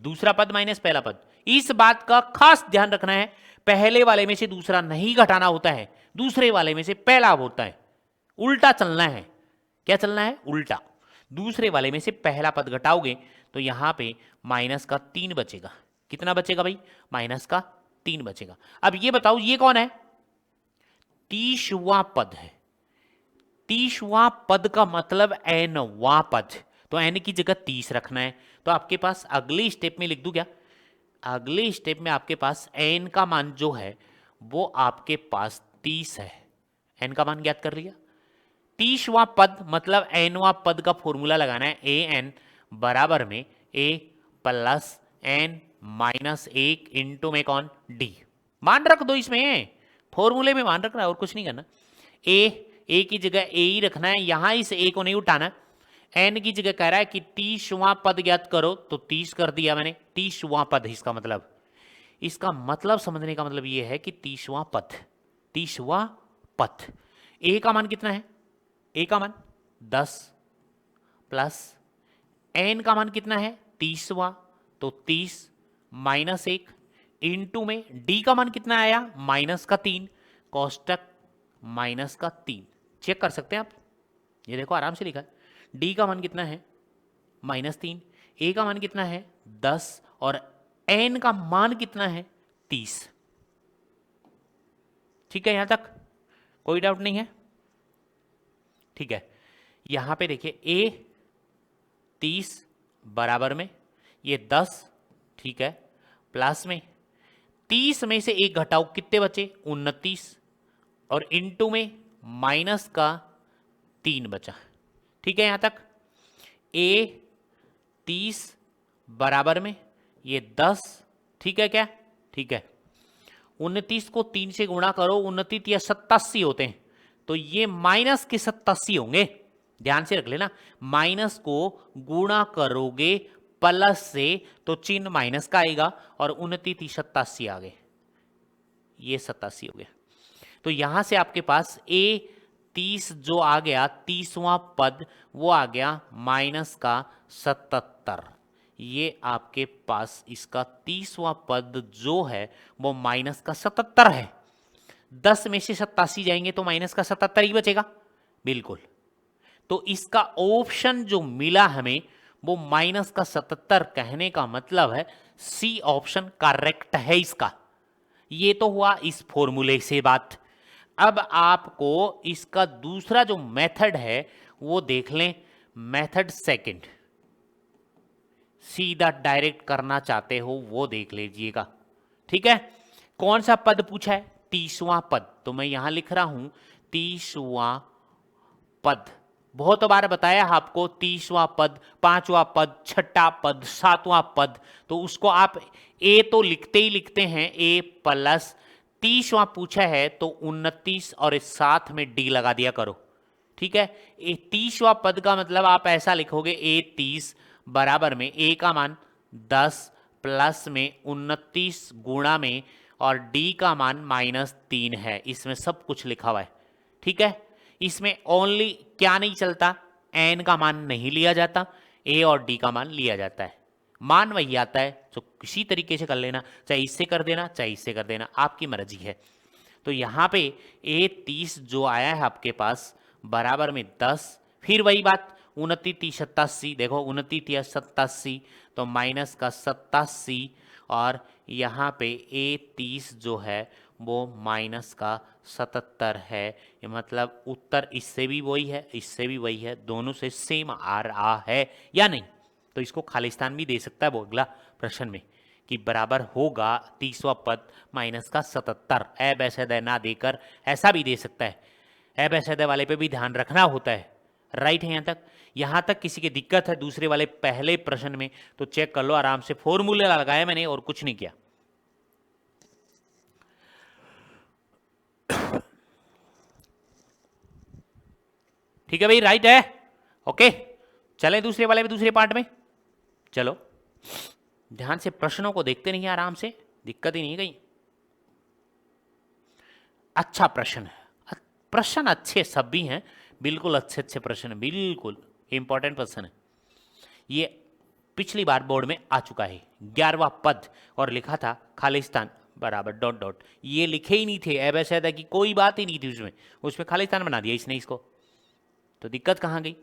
दूसरा पद माइनस पहला पद। इस बात का खास ध्यान रखना है, पहले वाले में से दूसरा नहीं घटाना होता है, दूसरे वाले में से पहला होता है, उल्टा चलना है। क्या चलना है? उल्टा। दूसरे वाले में से पहला पद घटाओगे तो यहां पे माइनस का 3 बचेगा। कितना बचेगा भाई? माइनस का 3 बचेगा। अब ये बताओ ये कौन है? 30वां पद है। 30वां पद का मतलब nवां पद, तो n की जगह 30 रखना है, तो आपके पास अगले स्टेप में लिख दूं क्या? अगले स्टेप में आपके पास n का मान जो है वो आपके पास 30 है। n का मान ज्ञात कर लिया। 30वां पद मतलब nवां पद का फॉर्मूला लगाना है, an बराबर में a plus n minus 1 into में कौन? d। मान रख दो इसमें, फॉर्मूले में मान रखना है और कुछ नहीं करना। a की जगह a ही रखना है, यहां इस a को नहीं उठाना। n की जगह कह रहा है कि 30वां पद ज्ञात करो, तो 30 कर दिया मैंने, 30वां पद। इसका मतलब समझने का मतलब ये है कि 30वां पद, 30वां पद। a का मान कितना है? a का मान 10 प्लस n का मान कितना है? 30वां, तो 30 माइनस 1 इंटू में d का मान कितना आया? माइनस का 3, कोष्टक माइनस का 3। चेक कर सकते हैं आप, ये देखो आराम से लिखा है। d का मान कितना है? माइनस 3, a का मान कितना है? 10, और n का मान कितना है? 30। ठीक है, यहां तक कोई डाउट नहीं है? ठीक है, यहां पे देखिए a 30 बराबर में ये 10, ठीक है, प्लस में 30 में से एक घटाओ, कितने बचे? 29, और इंटू में माइनस का 3 बचा। ठीक है, यहां तक a 30 बराबर में ये 10, ठीक है क्या? ठीक है, 29 को 3 से गुणा करो, 29 या 87 होते हैं, तो ये माइनस के 87 होंगे। ध्यान से रख लेना, माइनस को गुणा करोगे प्लस से तो चिन्ह माइनस का आएगा, और 29 87 आ गए, ये 87 हो गया। तो यहां से आपके पास a 30 जो आ गया, 30वां पद वो आ गया माइनस का 77। ये आपके पास इसका 30वां पद जो है वो माइनस का 77 है। 10 में से 87 जाएंगे तो माइनस का 77 ही बचेगा, बिल्कुल। तो इसका ऑप्शन जो मिला हमें वो माइनस का 77, कहने का मतलब है सी ऑप्शन करेक्ट है इसका। ये तो हुआ इस फॉर्मूले से बात। अब आपको इसका दूसरा जो मेथड है वो देख लें, मेथड सेकंड। सीधा डायरेक्ट करना चाहते हो वो देख लीजिएगा। ठीक है, कौन सा पद पूछा है? 30वां पद, तो मैं यहां लिख रहा हूं 30वां पद। बहुत बार बताया आपको 30वां पद, 5वां पद, 6ठा पद, 7वां पद, तो उसको आप a तो लिखते ही लिखते हैं, a प्लस 30वां पूछा है तो 29 और साथ में d लगा दिया करो। ठीक है, 30वां पद का मतलब आप ऐसा लिखोगे a 30 बराबर में a का मान 10 प्लस में 29 गुणा में और d का मान -3 है। इसमें सब कुछ लिखा हुआ है। ठीक है, इसमें ओनली क्या नहीं चलता? n का मान नहीं लिया जाता, a और d का मान लिया जाता है। मान वही आता है, तो किसी तरीके से कर लेना, चाहे इससे कर देना चाहे इससे कर देना, आपकी मर्जी है। तो यहां पे a 30 जो आया है आपके पास बराबर में 10, फिर वही बात 29 87, देखो 29 87 तो माइनस का 87 और यहाँ पे ए 30 जो है वो माइनस का 77 है। ये मतलब उत्तर इससे भी वही है, इससे भी वही है, दोनों से सेम आ रहा है या नहीं। तो इसको खालिस्तान भी दे सकता है वो अगला प्रश्न में कि बराबर होगा 30वां पद माइनस का 77। ए बैसे दे ना देकर ऐसा भी दे सकता है। ए बैसे दे वाले पे भी ध्यान रखना होता है। राइट है यहाँ तक किसी की दिक्कत है दूसरे वाले पहले प्रश्न में तो चेक कर लो आराम से। फॉर्मूले लगाया मैंने और कुछ नहीं किया। ठीक है भाई, राइट है। ओके, चले दूसरे वाले में, दूसरे पार्ट में। चलो ध्यान से प्रश्नों को देखते नहीं, आराम से, दिक्कत ही नहीं कहीं। अच्छा प्रश्न है, प्रश्न अच्छे सब भी हैं, बिल्कुल अच्छे अच्छे प्रश्न है, बिल्कुल इंपॉर्टेंट प्रश्न है। ये पिछली बार बोर्ड में आ चुका है, 11वां पद, और लिखा था खालिस्तान बराबर डॉट डॉट। ये लिखे ही नहीं थे, ऐसा की कोई बात ही नहीं थी उसमें, उसमें खालिस्तान बना दिया इसने इसको। तो दिक्कत कहां गई?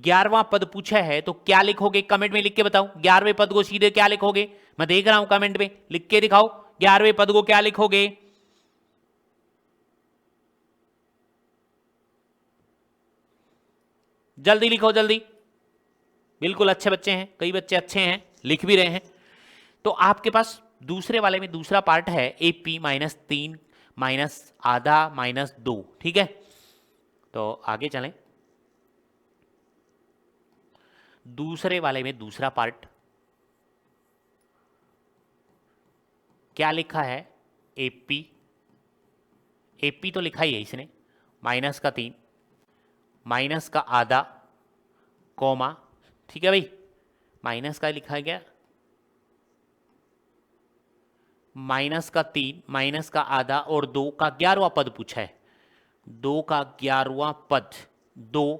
11वां पद पूछा है तो क्या लिखोगे? कमेंट में लिख के बताओ। 11वें पद को सीधे क्या लिखोगे? मैं देख रहा हूं कमेंट में, लिख के दिखाओ 11वें पद को क्या लिखोगे। जल्दी लिखो जल्दी, बिल्कुल अच्छे बच्चे हैं, कई बच्चे अच्छे हैं, लिख भी रहे हैं। तो आपके पास दूसरे वाले में दूसरा पार्ट है AP -3 माइनस आधा -2। ठीक है, तो आगे चलें। दूसरे वाले में दूसरा पार्ट क्या लिखा है? AP तो लिखा ही है इसने, -3 माइनस का आधा कोमा, ठीक है भाई, माइनस का लिखा गया, -3 माइनस का आधा और 2 का 11वां पद पूछा है। 2 का 11वां पद, 2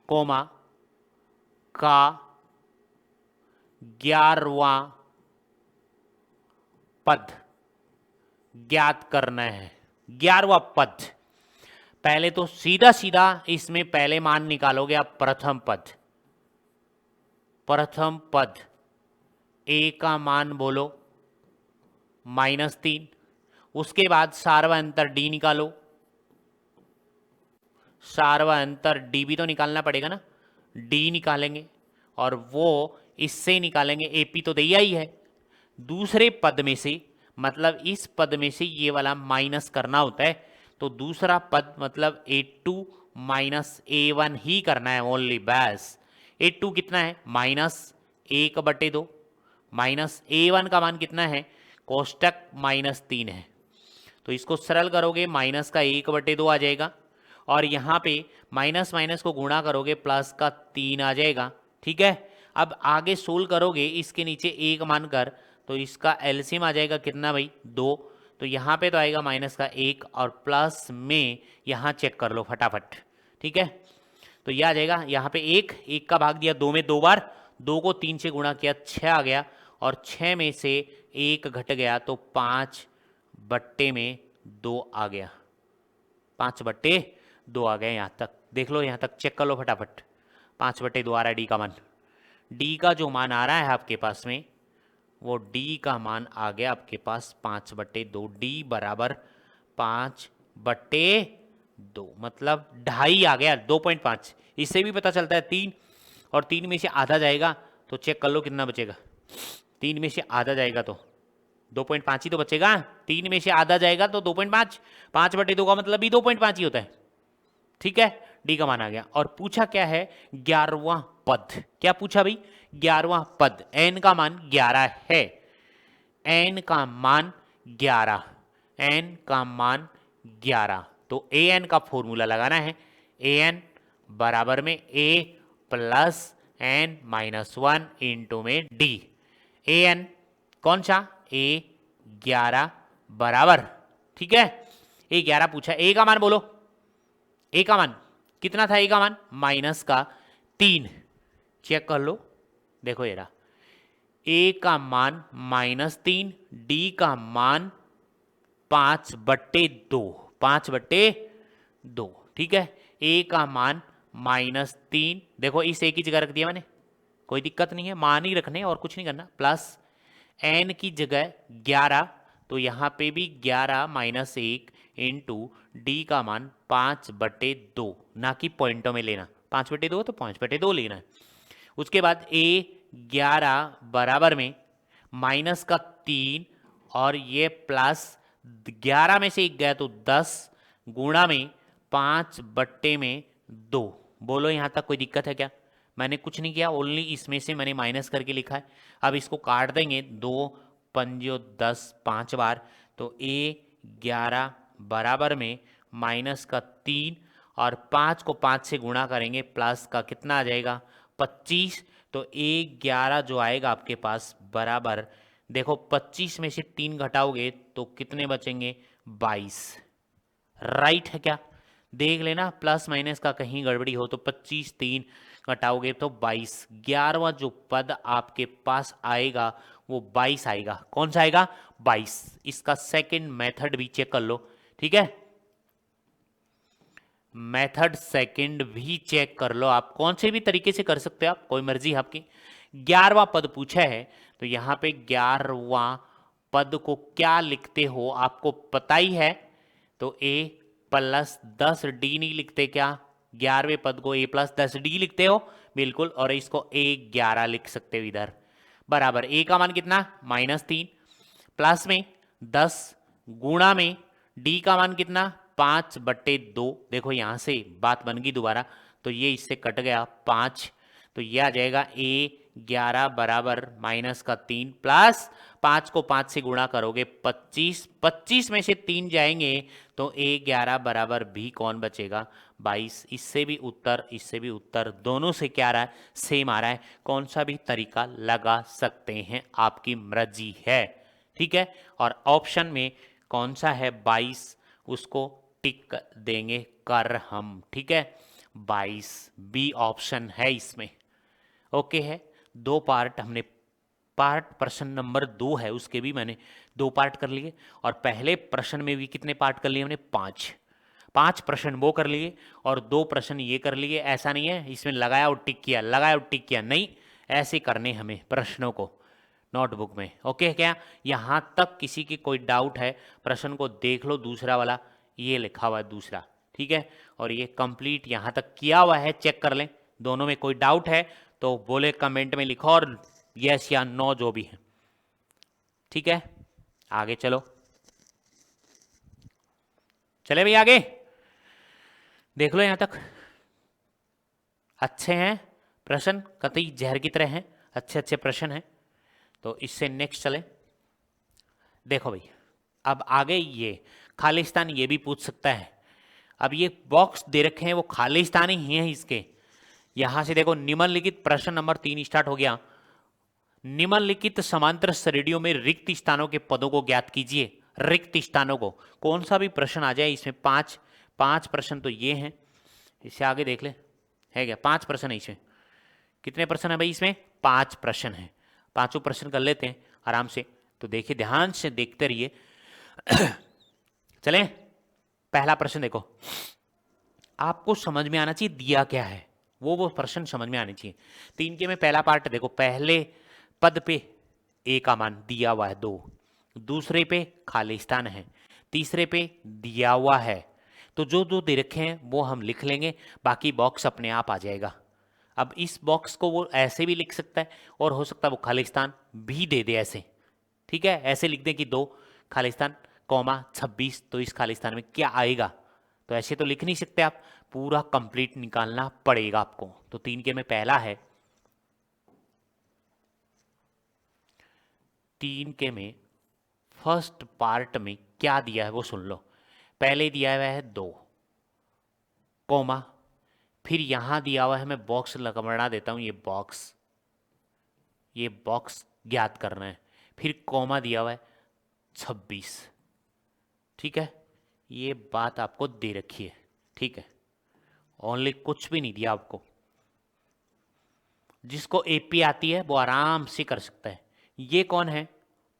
कोमा का 11वां पद ज्ञात करना है। 11वां पद, पहले तो सीधा सीधा इसमें पहले मान निकालोगे आप। प्रथम पद, प्रथम पद A का मान बोलो -3, उसके बाद सार्वअंतर D निकालो। सार्वअंतर D भी तो निकालना पड़ेगा ना, D निकालेंगे और वो इससे निकालेंगे। AP तो दिया ही है, दूसरे पद में से, मतलब इस पद में से ये वाला माइनस करना होता है। तो दूसरा पद मतलब A2 -A1 ही करना है ओनली, बस। A2 कितना है? -1/2, -A1 का मान कितना है? कोष्टक -3 है, तो इसको सरल करोगे माइनस का 1/2 आ जाएगा, और यहाँ पे माइनस माइनस को गुणा करोगे प्लस का 3 आ जाएगा। ठीक है, अब आगे सोल्व करोगे इसके नीचे 1 मानकर, तो इसका एलसीएम आ जाएगा कितना भाई? 2। तो यहाँ पे तो आएगा -1 और प्लस में यहाँ चेक कर लो फटाफट। ठीक है, तो यह आ जाएगा यहाँ पे 1 का भाग दिया 2 में 2 बार, 2 को 3 से गुणा किया 6 आ गया, और 6 में से 1 घट गया तो 5/2 आ गया। 5/2 आ गया। यहाँ तक देख लो, यहाँ तक चेक कर लो फटाफट। 5/2 आ रहा है डी का मान। डी का जो मान आ रहा है आपके पास में, वो D का मान आ गया आपके पास 5/2। D बराबर 5/2, मतलब 2.5 आ गया, 2.5। इससे भी पता चलता है 3, और 3 में से आधा जाएगा तो चेक कर लो कितना बचेगा। 3 में से आधा जाएगा तो 2.5 ही तो बचेगा। 3 में से आधा जाएगा तो 2.5, 5/2 का मतलब भी 2.5 ही होता है। ठीक है, डी का मान आ गया। और पूछा क्या है? 11वां पद। क्या पूछा भाई? 11वां पद। एन का मान 11 है, एन का मान 11, एन का मान 11। तो ए एन का फॉर्मूला लगाना है। ए एन बराबर में ए प्लस एन -1 इंटू में डी। ए एन कौन सा? ए 11 बराबर, ठीक है, ए 11 पूछा। ए का मान बोलो, ए का मान कितना था? ए का मान -3। चेक कर लो, देखो ये रहा, ए का मान -3, डी का मान 5/2, 5/2। ठीक है, ए का मान -3, देखो इस ए की जगह रख दिया मैंने, कोई दिक्कत नहीं है, मान ही रखने और कुछ नहीं करना। प्लस n की जगह 11, तो यहाँ पे भी 11 माइनस 1 इंटू डी का मान 5/2, ना कि पॉइंटों में लेना, 5/2 तो 5/2 लेना है। उसके बाद a 11 बराबर में माइनस का 3 और ये प्लस 11 में से 1 गया तो 10 गुणा में 5/2। बोलो यहाँ तक कोई दिक्कत है क्या? मैंने कुछ नहीं किया, ओनली इसमें से मैंने माइनस करके लिखा है। अब इसको काट देंगे, 2 पंजो 10, 5 बार, तो a 11 बराबर में माइनस का 3 और 5 को 5 से गुणा करेंगे, प्लस का कितना आ जाएगा 25। तो a 11 जो आएगा आपके पास बराबर, देखो 25 में से 3 घटाओगे तो कितने बचेंगे 22। राइट है क्या? देख लेना प्लस माइनस का कहीं गड़बड़ी हो तो 25 3 घटाओगे तो 22। 11वां जो पद आपके पास आएगा वो 22 आएगा। कौन सा आएगा? 22। इसका सेकंड मेथड भी चेक कर लो, ठीक है? मेथड सेकंड भी चेक कर लो, आप कौन से भी तरीके से कर सकते हो, आप कोई मर्जी आपकी। 11वां पद पूछा है तो यहां पे 11वां पद को क्या लिखते हो आपको पता ही है, तो a प्लस 10d नहीं लिखते क्या? 11वें पद को a प्लस 10d लिखते हो, बिल्कुल, और इसको a 11 लिख सकते हो इधर। बराबर a का मान कितना? -3, प्लस में 10 गुणा में d का मान कितना? 5/2। देखो यहां से बात बन गई दोबारा, तो ये इससे कट गया 5, तो ये आ जाएगा a 11 बराबर माइनस का 3 प्लस 5 को 5 से गुणा करोगे 25, 25 में से 3 जाएंगे तो a 11 बराबर भी कौन बचेगा 22। इससे भी उत्तर दोनों से क्या आ रहा है? सेम आ रहा है। कौन सा भी तरीका लगा सकते हैं, आपकी मर्जी है, ठीक है? और ऑप्शन में कौन सा है 22, उसको टिक देंगे कर हम, ठीक है? 22 बी ऑप्शन है इसमें। ओके है, 2 पार्ट हमने, पार्ट प्रश्न नंबर 2 है उसके भी मैंने 2 पार्ट कर लिए, और पहले प्रश्न में भी कितने पार्ट कर लिए हमने? 5 प्रश्न वो कर लिए और 2 प्रश्न ये कर लिए। ऐसा नहीं है इसमें लगाया और टिक किया, लगाया और टिक किया, नहीं, ऐसे करने हमें प्रश्नों को नोटबुक में। ओके क्या? यहां तक किसी की कोई डाउट है, प्रश्न को देख लो, दूसरा वाला ये लिखा हुआ है दूसरा, ठीक है? और ये कंप्लीट यहां तक किया हुआ है, चेक कर लें। दोनों में कोई डाउट है तो बोले कमेंट में लिखो, और यस या नो जो भी है, ठीक है? आगे चलो, चले भाई आगे, देख लो यहां तक। अच्छे हैं प्रश्न, कतई जहर की तरह हैं, अच्छे अच्छे प्रश्न हैं। तो इससे नेक्स्ट चले। देखो भाई, अब आगे ये खालिस्तान ये भी पूछ सकता है। अब ये बॉक्स दे रखे हैं वो खालिस्तानी ही है इसके। यहां से देखो, निम्नलिखित प्रश्न नंबर 3 स्टार्ट हो गया। निम्नलिखित समांतर श्रेणियों में रिक्त स्थानों के पदों को ज्ञात कीजिए। रिक्त स्थानों को, कौन सा भी प्रश्न आ जाए इसमें, 5 प्रश्न तो ये हैं। इससे आगे देख ले, है क्या? 5 प्रश्न है इसमें। कितने प्रश्न है भाई इसमें? 5 प्रश्न है। पांचों प्रश्न कर लेते हैं आराम से, तो देखिए ध्यान से देखते रहिए। चलें, पहला प्रश्न देखो, आपको समझ में आना चाहिए दिया क्या है, वो प्रश्न समझ में आने चाहिए। 3 के में पहला पार्ट देखो, पहले पद पे a का मान दिया हुआ है 2, दूसरे पे खालिस्तान है, तीसरे पे दिया हुआ है। तो जो दो दे रखे हैं वो हम लिख लेंगे, बाकी बॉक्स अपने आप आ जाएगा। अब इस बॉक्स को वो ऐसे भी लिख सकता है, और हो सकता है वो खालिस्तान भी दे दे ऐसे, ठीक है? ऐसे लिख दें कि 2 खालिस्तान कॉमा 26, तो इस खालिस्तान में क्या आएगा। तो ऐसे तो लिख नहीं सकते आप, पूरा कंप्लीट निकालना पड़ेगा आपको। तो 3 के में पहला है, 3 के में फर्स्ट पार्ट में क्या दिया है वो सुन लो। पहले दिया हुआ है 2 कोमा, फिर यहां दिया हुआ है, मैं बॉक्स बना देता हूं, ये बॉक्स ज्ञात करना है, फिर कोमा दिया हुआ है 26, ठीक है? ये बात आपको दे रखी है, ठीक है? ओनली कुछ भी नहीं दिया आपको। जिसको एपी आती है वो आराम से कर सकता है। ये कौन है?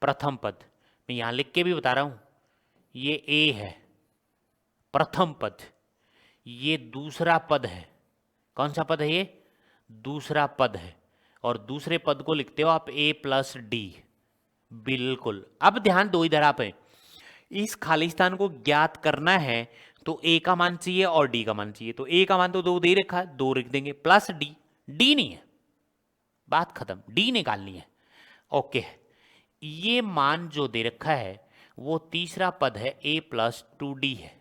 प्रथम पद, मैं यहां लिख के भी बता रहा हूं, ये ए है प्रथम पद, ये दूसरा पद है। कौन सा पद है ये? दूसरा पद है। और दूसरे पद को लिखते हो आप a प्लस डी। बिल्कुल। अब ध्यान दो इधर आप, इस खालिस्तान को ज्ञात करना है तो a का मान चाहिए और d का मान चाहिए। तो a का मान तो 2 दे रखा है, 2 लिख देंगे, प्लस d नहीं है, बात खत्म, d निकालनी है। ओके, ये मान जो दे रखा है वो तीसरा पद है a प्लस 2d है।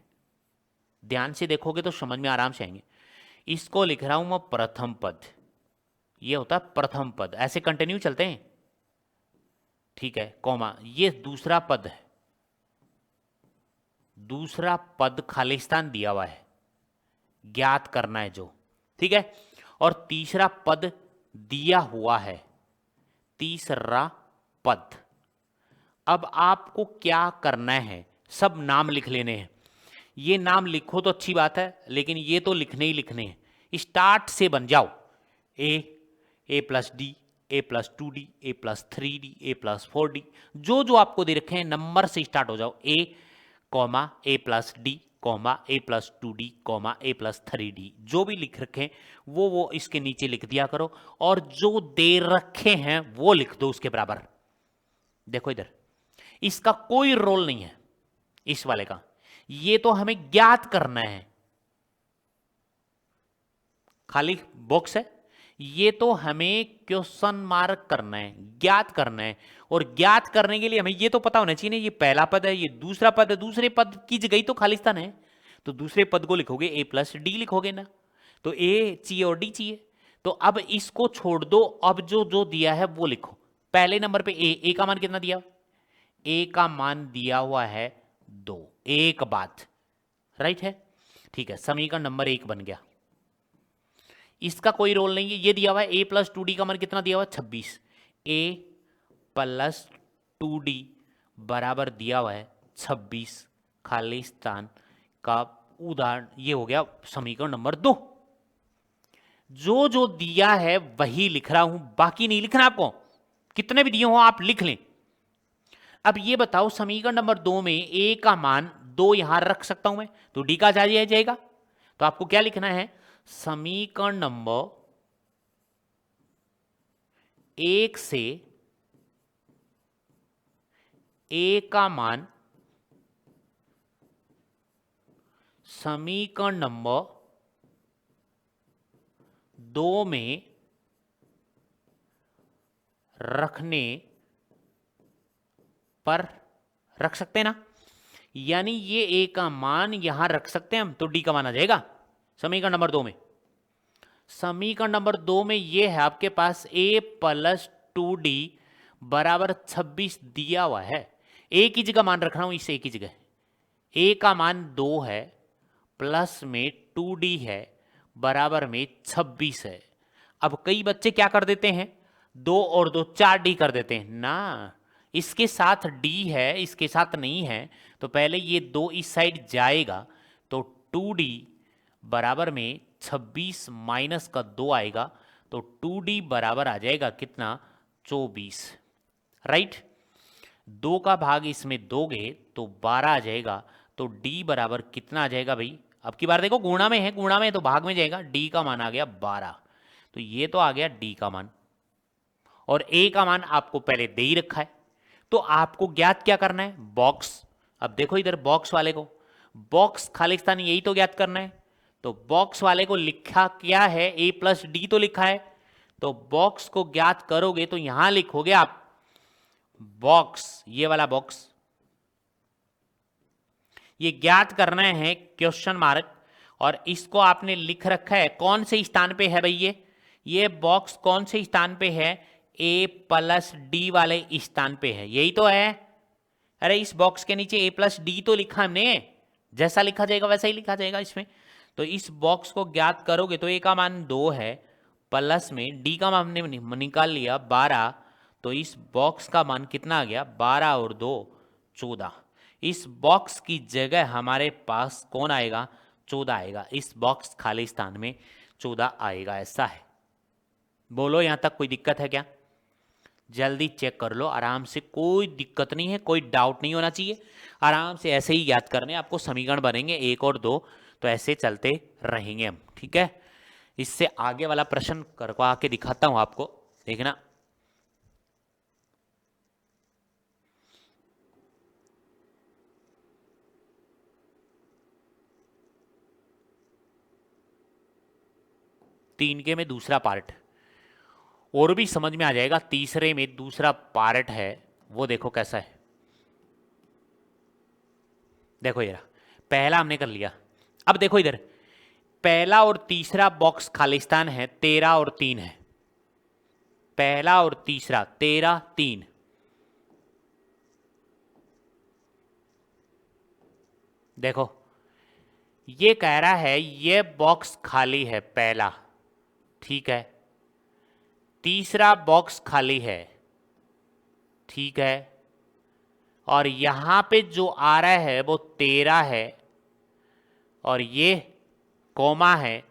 ध्यान से देखोगे तो समझ में आराम से आएंगे। इसको लिख रहा हूं मैं प्रथम पद, ये होता है प्रथम पद, ऐसे कंटिन्यू चलते हैं, ठीक है, कॉमा, ये दूसरा पद है, दूसरा पद खालिस्तान दिया हुआ है, ज्ञात करना है जो, ठीक है। और तीसरा पद दिया हुआ है, तीसरा पद। अब आपको क्या करना है, सब नाम लिख लेने हैं। ये नाम लिखो तो अच्छी बात है, लेकिन ये तो लिखने ही लिखने हैं। स्टार्ट से बन जाओ, ए प्लस डी, ए प्लस 2d, ए प्लस 3d, ए प्लस 4d, जो जो आपको दे रखे हैं नंबर से स्टार्ट हो जाओ। ए कॉमा ए प्लस डी कॉमा ए प्लस 2d कॉमा ए प्लस 3d, जो भी लिख रखे हैं वो इसके नीचे लिख दिया करो, और जो दे रखे हैं वो लिख दो उसके बराबर। देखो इधर, इसका कोई रोल नहीं है इस वाले का, ये तो हमें ज्ञात करना है, खाली बॉक्स है, ये तो हमें क्वेश्चन मार्क करना है, ज्ञात करना है। और ज्ञात करने के लिए हमें ये तो पता होना चाहिए ना, ये पहला पद है, ये दूसरा पद है, दूसरे पद की जगह तो खालिस्तान है, तो दूसरे पद को लिखोगे a प्लस डी लिखोगे ना, तो a चाहिए और d चाहिए। तो अब इसको छोड़ दो, अब जो जो दिया है वो लिखो। पहले नंबर पे a का मान कितना दिया, a का मान दिया हुआ है 2, एक बात राइट है, ठीक है, समीकरण नंबर 1 बन गया। इसका कोई रोल नहीं है, ये दिया हुआ है a प्लस 2d का मान कितना दिया हुआ है 26, a प्लस 2d बराबर दिया हुआ है 26, खालिस्तान का उदाहरण, ये हो गया समीकरण नंबर 2। जो जो दिया है वही लिख रहा हूं, बाकी नहीं लिखना आपको, कितने भी दिए हो आप लिख लें। अब ये बताओ समीकरण नंबर 2 में a का मान 2 यहां रख सकता हूं मैं, तो d का जाएगा, तो आपको क्या लिखना है, समीकरण नंबर 1 से a का मान समीकरण नंबर 2 में रखने पर रख सकते हैं ना, यानी ये a का मान यहां रख सकते हैं हम, तो d का मान आ जाएगा समीकरण नंबर 2 में। समीकरण नंबर 2 में ये है आपके पास a प्लस 2d बराबर 26 दिया हुआ है, a की जगह मान रख रहा हूं, इस a की जगह a का मान 2 है, प्लस में 2d है, बराबर में 26 है। अब कई बच्चे क्या कर देते हैं, 2 और 2 4d कर देते हैं ना, इसके साथ d है इसके साथ नहीं है, तो पहले ये 2 इस साइड जाएगा, तो 2d बराबर में 26 माइनस का 2 आएगा, तो 2d बराबर आ जाएगा कितना, 24, राइट। 2 का भाग इसमें दोगे तो 12 आ जाएगा, तो d बराबर कितना आ जाएगा भाई, अब की बार देखो गुणा में है, गुणा में तो भाग में जाएगा, d का मान आ गया 12, तो ये तो आ गया d का मान, और a का मान आपको पहले दे ही रखा है, तो आपको ज्ञात क्या करना है, बॉक्स। अब देखो इधर बॉक्स वाले को, बॉक्स खालिस्तान यही तो ज्ञात करना है, तो बॉक्स वाले को लिखा क्या है, a प्लस डी तो लिखा है, तो बॉक्स को ज्ञात करोगे तो यहां लिखोगे आप बॉक्स, ये वाला बॉक्स, ये ज्ञात करना है क्वेश्चन मार्क, और इसको आपने लिख रखा है कौन से स्थान पे है भाई, ये बॉक्स कौन से स्थान पे है, a प्लस डी वाले स्थान पे है, यही तो है। अरे इस बॉक्स के नीचे a प्लस डी तो लिखा हमने, जैसा लिखा जाएगा वैसा ही लिखा जाएगा इसमें, तो इस बॉक्स को ज्ञात करोगे तो a का मान 2 है, प्लस में d का मान हमने निकाल लिया 12, तो इस बॉक्स का मान कितना आ गया, 12 और 2 14। इस बॉक्स की जगह हमारे पास कौन आएगा, 14 आएगा, इस बॉक्स खाली स्थान में 14 आएगा, ऐसा है। बोलो यहां तक कोई दिक्कत है क्या, जल्दी चेक कर लो आराम से, कोई दिक्कत नहीं है, कोई डाउट नहीं होना चाहिए, आराम से ऐसे ही याद करने आपको समीकरण बनेंगे 1 और 2, तो ऐसे चलते रहेंगे हम, ठीक है। इससे आगे वाला प्रश्न करवा के दिखाता हूं आपको। देखना, तीन के में दूसरा पार्ट और भी समझ में आ जाएगा। तीसरे में दूसरा पार्ट है, वो देखो कैसा है। देखो ये पहला हमने कर लिया। अब देखो इधर, पहला और तीसरा बॉक्स खालिस्तान है, 13 और 3 है। पहला और तीसरा 13 3। देखो ये कह रहा है ये बॉक्स खाली है पहला, ठीक है। तीसरा बॉक्स खाली है, ठीक है। और यहां पे जो आ रहा है वो 13 है और ये कॉमा है,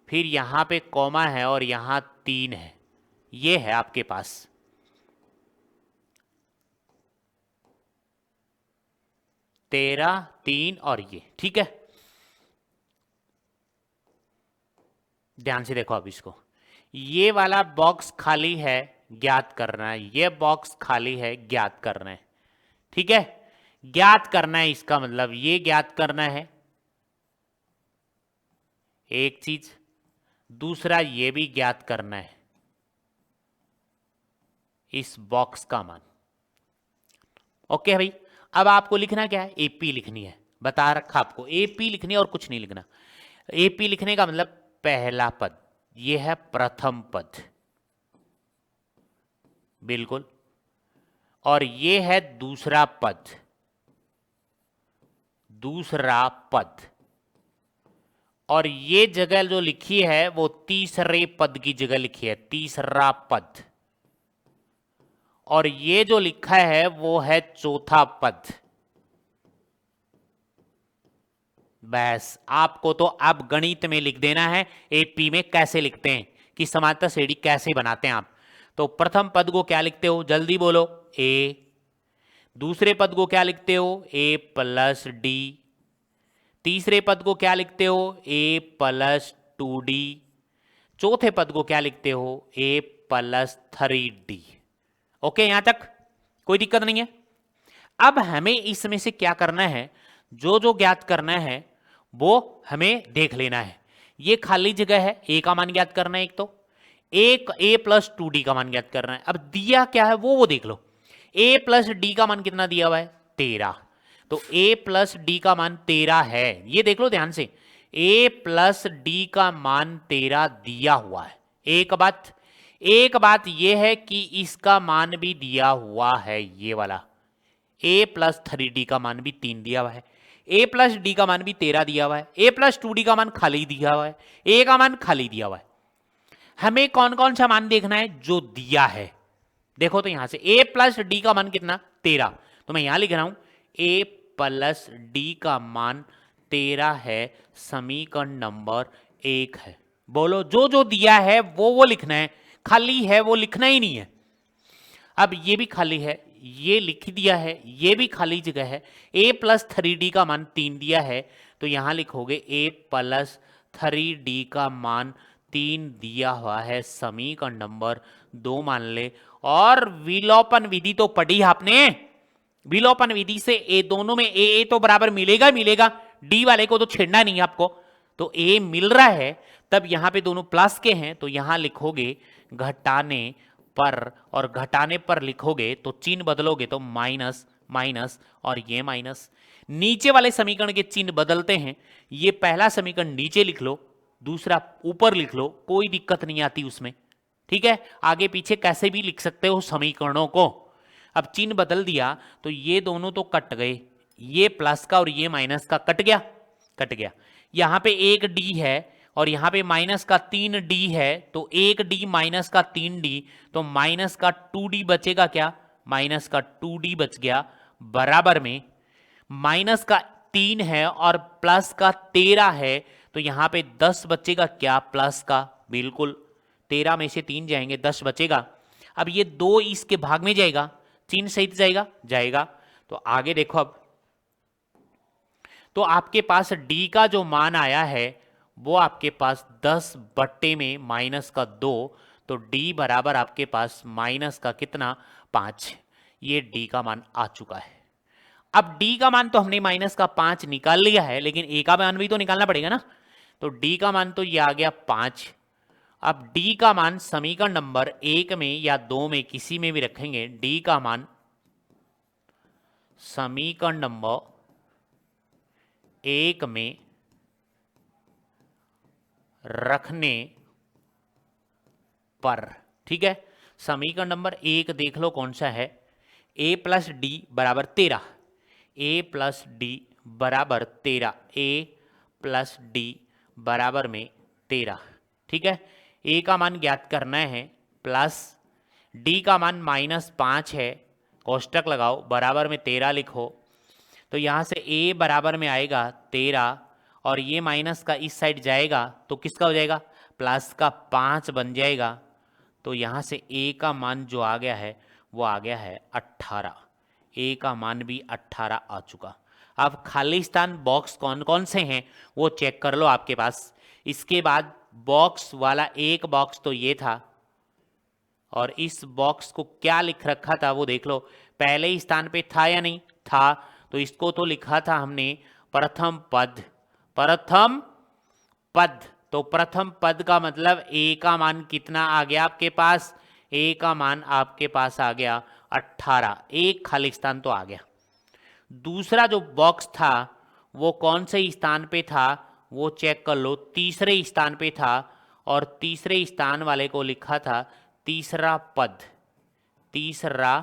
फिर यहां पे कॉमा है और यहां 3 है। ये है आपके पास। तेरह, 3 और ये, ठीक है। ध्यान से देखो अब इसको, ये वाला बॉक्स खाली है, ज्ञात करना है। ये बॉक्स खाली है, ज्ञात करना है, ठीक है। ज्ञात करना है, इसका मतलब ये ज्ञात करना है एक चीज। दूसरा ये भी ज्ञात करना है इस बॉक्स का मान। ओके भाई, अब आपको लिखना क्या है, एपी लिखनी है। बता रखा आपको, एपी लिखनी है और कुछ नहीं लिखना। एपी लिखने का मतलब पहला पद, ये है प्रथम पद, बिल्कुल। और ये है दूसरा पद, दूसरा पद। और ये जगह जो लिखी है वो तीसरे पद की जगह लिखी है, तीसरा पद। और ये जो लिखा है वो है चौथा पद। बस आपको तो अब गणित में लिख देना है, एपी में कैसे लिखते हैं, कि समांतर श्रेणी कैसे बनाते हैं आप। तो प्रथम पद को क्या लिखते हो, जल्दी बोलो, ए। दूसरे पद को क्या लिखते हो, ए प्लस डी। तीसरे पद को क्या लिखते हो, ए प्लस 2d। चौथे पद को क्या लिखते हो, ए प्लस 3d। ओके, यहां तक कोई दिक्कत नहीं है। अब हमें इसमें से क्या करना है, जो जो ज्ञात करना है वो हमें देख लेना है। ये खाली जगह है, ए का मान ज्ञात करना है एक, तो एक ए प्लस 2d का मान ज्ञात करना है। अब दिया क्या है वो देख लो। ए प्लस डी का मान कितना दिया हुआ है, 13। तो ए प्लस डी का मान 13 है, ये देख लो ध्यान से। ए प्लस डी का मान 13 दिया हुआ है। एक बात यह है कि इसका मान भी दिया हुआ है, ये वाला ए प्लस 3d का मान भी 3 दिया हुआ है। ए प्लस डी का मान भी 13 दिया हुआ है। ए प्लस 2d का मान खाली दिया हुआ है, ए का मान खाली दिया हुआ है। हमें कौन कौन सा मान देखना है, जो दिया है। देखो तो यहां से ए प्लस डी का मान कितना, 13। तो मैं यहां लिख रहा हूं ए प्लस डी का मान 13 है, समीकरण नंबर 1 है। बोलो, जो जो दिया है वो लिखना है, खाली है वो लिखना ही नहीं है। अब ये भी खाली है, ये लिख दिया है, ये भी खाली जगह है। a प्लस 3d का मान 3 दिया है, तो यहां लिखोगे a प्लस 3d का मान 3 दिया हुआ है, समीकरण नंबर 2 मान ले। और विलोपन विधि तो पढ़ी आपने, विलोपन विधि से ए दोनों में ए तो बराबर मिलेगा मिलेगा, डी वाले को तो छेड़ना नहीं आपको। तो ए मिल रहा है, तब यहां पे दोनों प्लस के हैं, तो यहां लिखोगे घटाने पर, और घटाने पर लिखोगे तो चिन्ह बदलोगे तो माइनस माइनस और ये माइनस। नीचे वाले समीकरण के चिन्ह बदलते हैं, ये पहला समीकरण नीचे लिख लो, दूसरा ऊपर लिख लो, कोई दिक्कत नहीं आती उसमें, ठीक है। आगे पीछे कैसे भी लिख सकते हो समीकरणों को। अब चिन्ह बदल दिया तो ये दोनों तो कट गए, ये प्लस का और ये माइनस का कट गया, कट गया। यहां पे एक डी है और यहां पे माइनस का 3d है, तो 1d माइनस का 3d, तो माइनस का 2d बचेगा क्या, माइनस का 2d बच गया, बराबर में माइनस का 3 है और प्लस का 13 है, तो यहां पे 10 बचेगा क्या, प्लस का, बिल्कुल 13 में से 3 जाएंगे, 10 बचेगा। अब ये 2 इसके भाग में जाएगा, चिन्ह सहित जाएगा, जाएगा। तो आगे देखो अब, तो आपके पास d का जो मान आया है वो आपके पास 10 बट्टे में माइनस का 2, तो d बराबर आपके पास माइनस का कितना 5, ये d का मान आ चुका है। अब d का मान तो हमने माइनस का 5 निकाल लिया है, लेकिन a का मान भी तो निकालना पड़ेगा ना। तो d का मान तो ये आ गया 5। अब d का मान समीकरण नंबर 1 में या 2 में किसी में भी रखेंगे, d का मान समीकरण नंबर 1 में रखने पर, ठीक है, समीकरण नंबर 1 देख लो कौन सा है, a प्लस डी बराबर 13, a प्लस डी बराबर 13, a प्लस डी बराबर में 13, ठीक है। a का मान ज्ञात करना है, प्लस d का मान -5 है, कोष्टक लगाओ, बराबर में 13 लिखो। तो यहाँ से a बराबर में आएगा 13 और ये माइनस का इस साइड जाएगा तो किसका हो जाएगा, प्लस का 5 बन जाएगा। तो यहाँ से a का मान जो आ गया है वो आ गया है 18, a का मान भी 18 आ चुका। अब खाली स्थान बॉक्स कौन कौन से हैं वो चेक कर लो आपके पास। इसके बाद बॉक्स वाला एक बॉक्स तो ये था, और इस बॉक्स को क्या लिख रखा था वो देख लो, पहले ही स्थान पे था या नहीं था, तो इसको तो लिखा था हमने प्रथम पद, प्रथम पद। तो प्रथम पद का मतलब a का मान कितना आ गया आपके पास, a का मान आपके पास आ गया 18, एक खाली स्थान तो आ गया। दूसरा जो बॉक्स था वो कौन से स्थान पे था वो चेक कर लो, तीसरे स्थान पे था, और तीसरे स्थान वाले को लिखा था तीसरा पद, तीसरा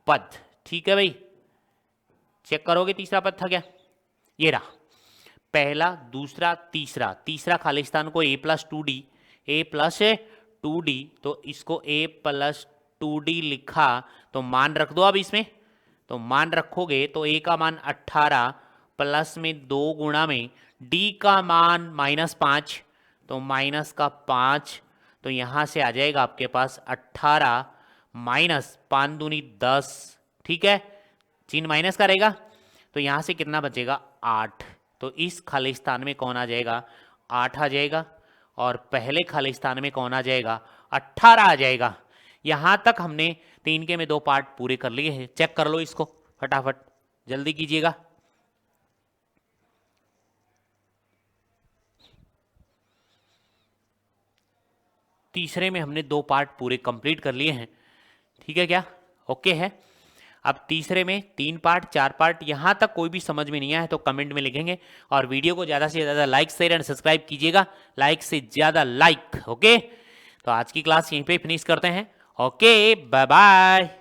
पद, ठीक है भाई। चेक करोगे तीसरा पद था क्या, ये रहा, पहला दूसरा तीसरा, तीसरा खाली स्थान को a plus 2d, a plus 2d, तो इसको a प्लस 2d लिखा, तो मान रख दो अब इसमें। तो मान रखोगे तो a का मान 18 प्लस में 2 गुणा में d का मान -5, तो माइनस का 5, तो यहाँ से आ जाएगा आपके पास 18 माइनस 5 दूनी 10, ठीक है, चिन्ह माइनस का रहेगा, तो यहाँ से कितना बचेगा 8। तो इस खाली स्थान में कौन आ जाएगा, 8 आ जाएगा, और पहले खाली स्थान में कौन आ जाएगा, 18 आ जाएगा। यहाँ तक हमने 3 के में 2 पार्ट पूरे कर लिए हैं। चेक कर लो इसको फटाफट, जल्दी कीजिएगा। तीसरे में हमने 2 पार्ट पूरे कंप्लीट कर लिए हैं, ठीक है क्या, ओके है। अब तीसरे में 3 पार्ट 4 पार्ट, यहाँ तक कोई भी समझ में नहीं आया तो कमेंट में लिखेंगे, और वीडियो को ज़्यादा से ज़्यादा लाइक शेयर एंड सब्सक्राइब कीजिएगा, लाइक से ज़्यादा लाइक, ओके। तो आज की क्लास यहीं पे फिनिश करते हैं, ओके, बाय बाय।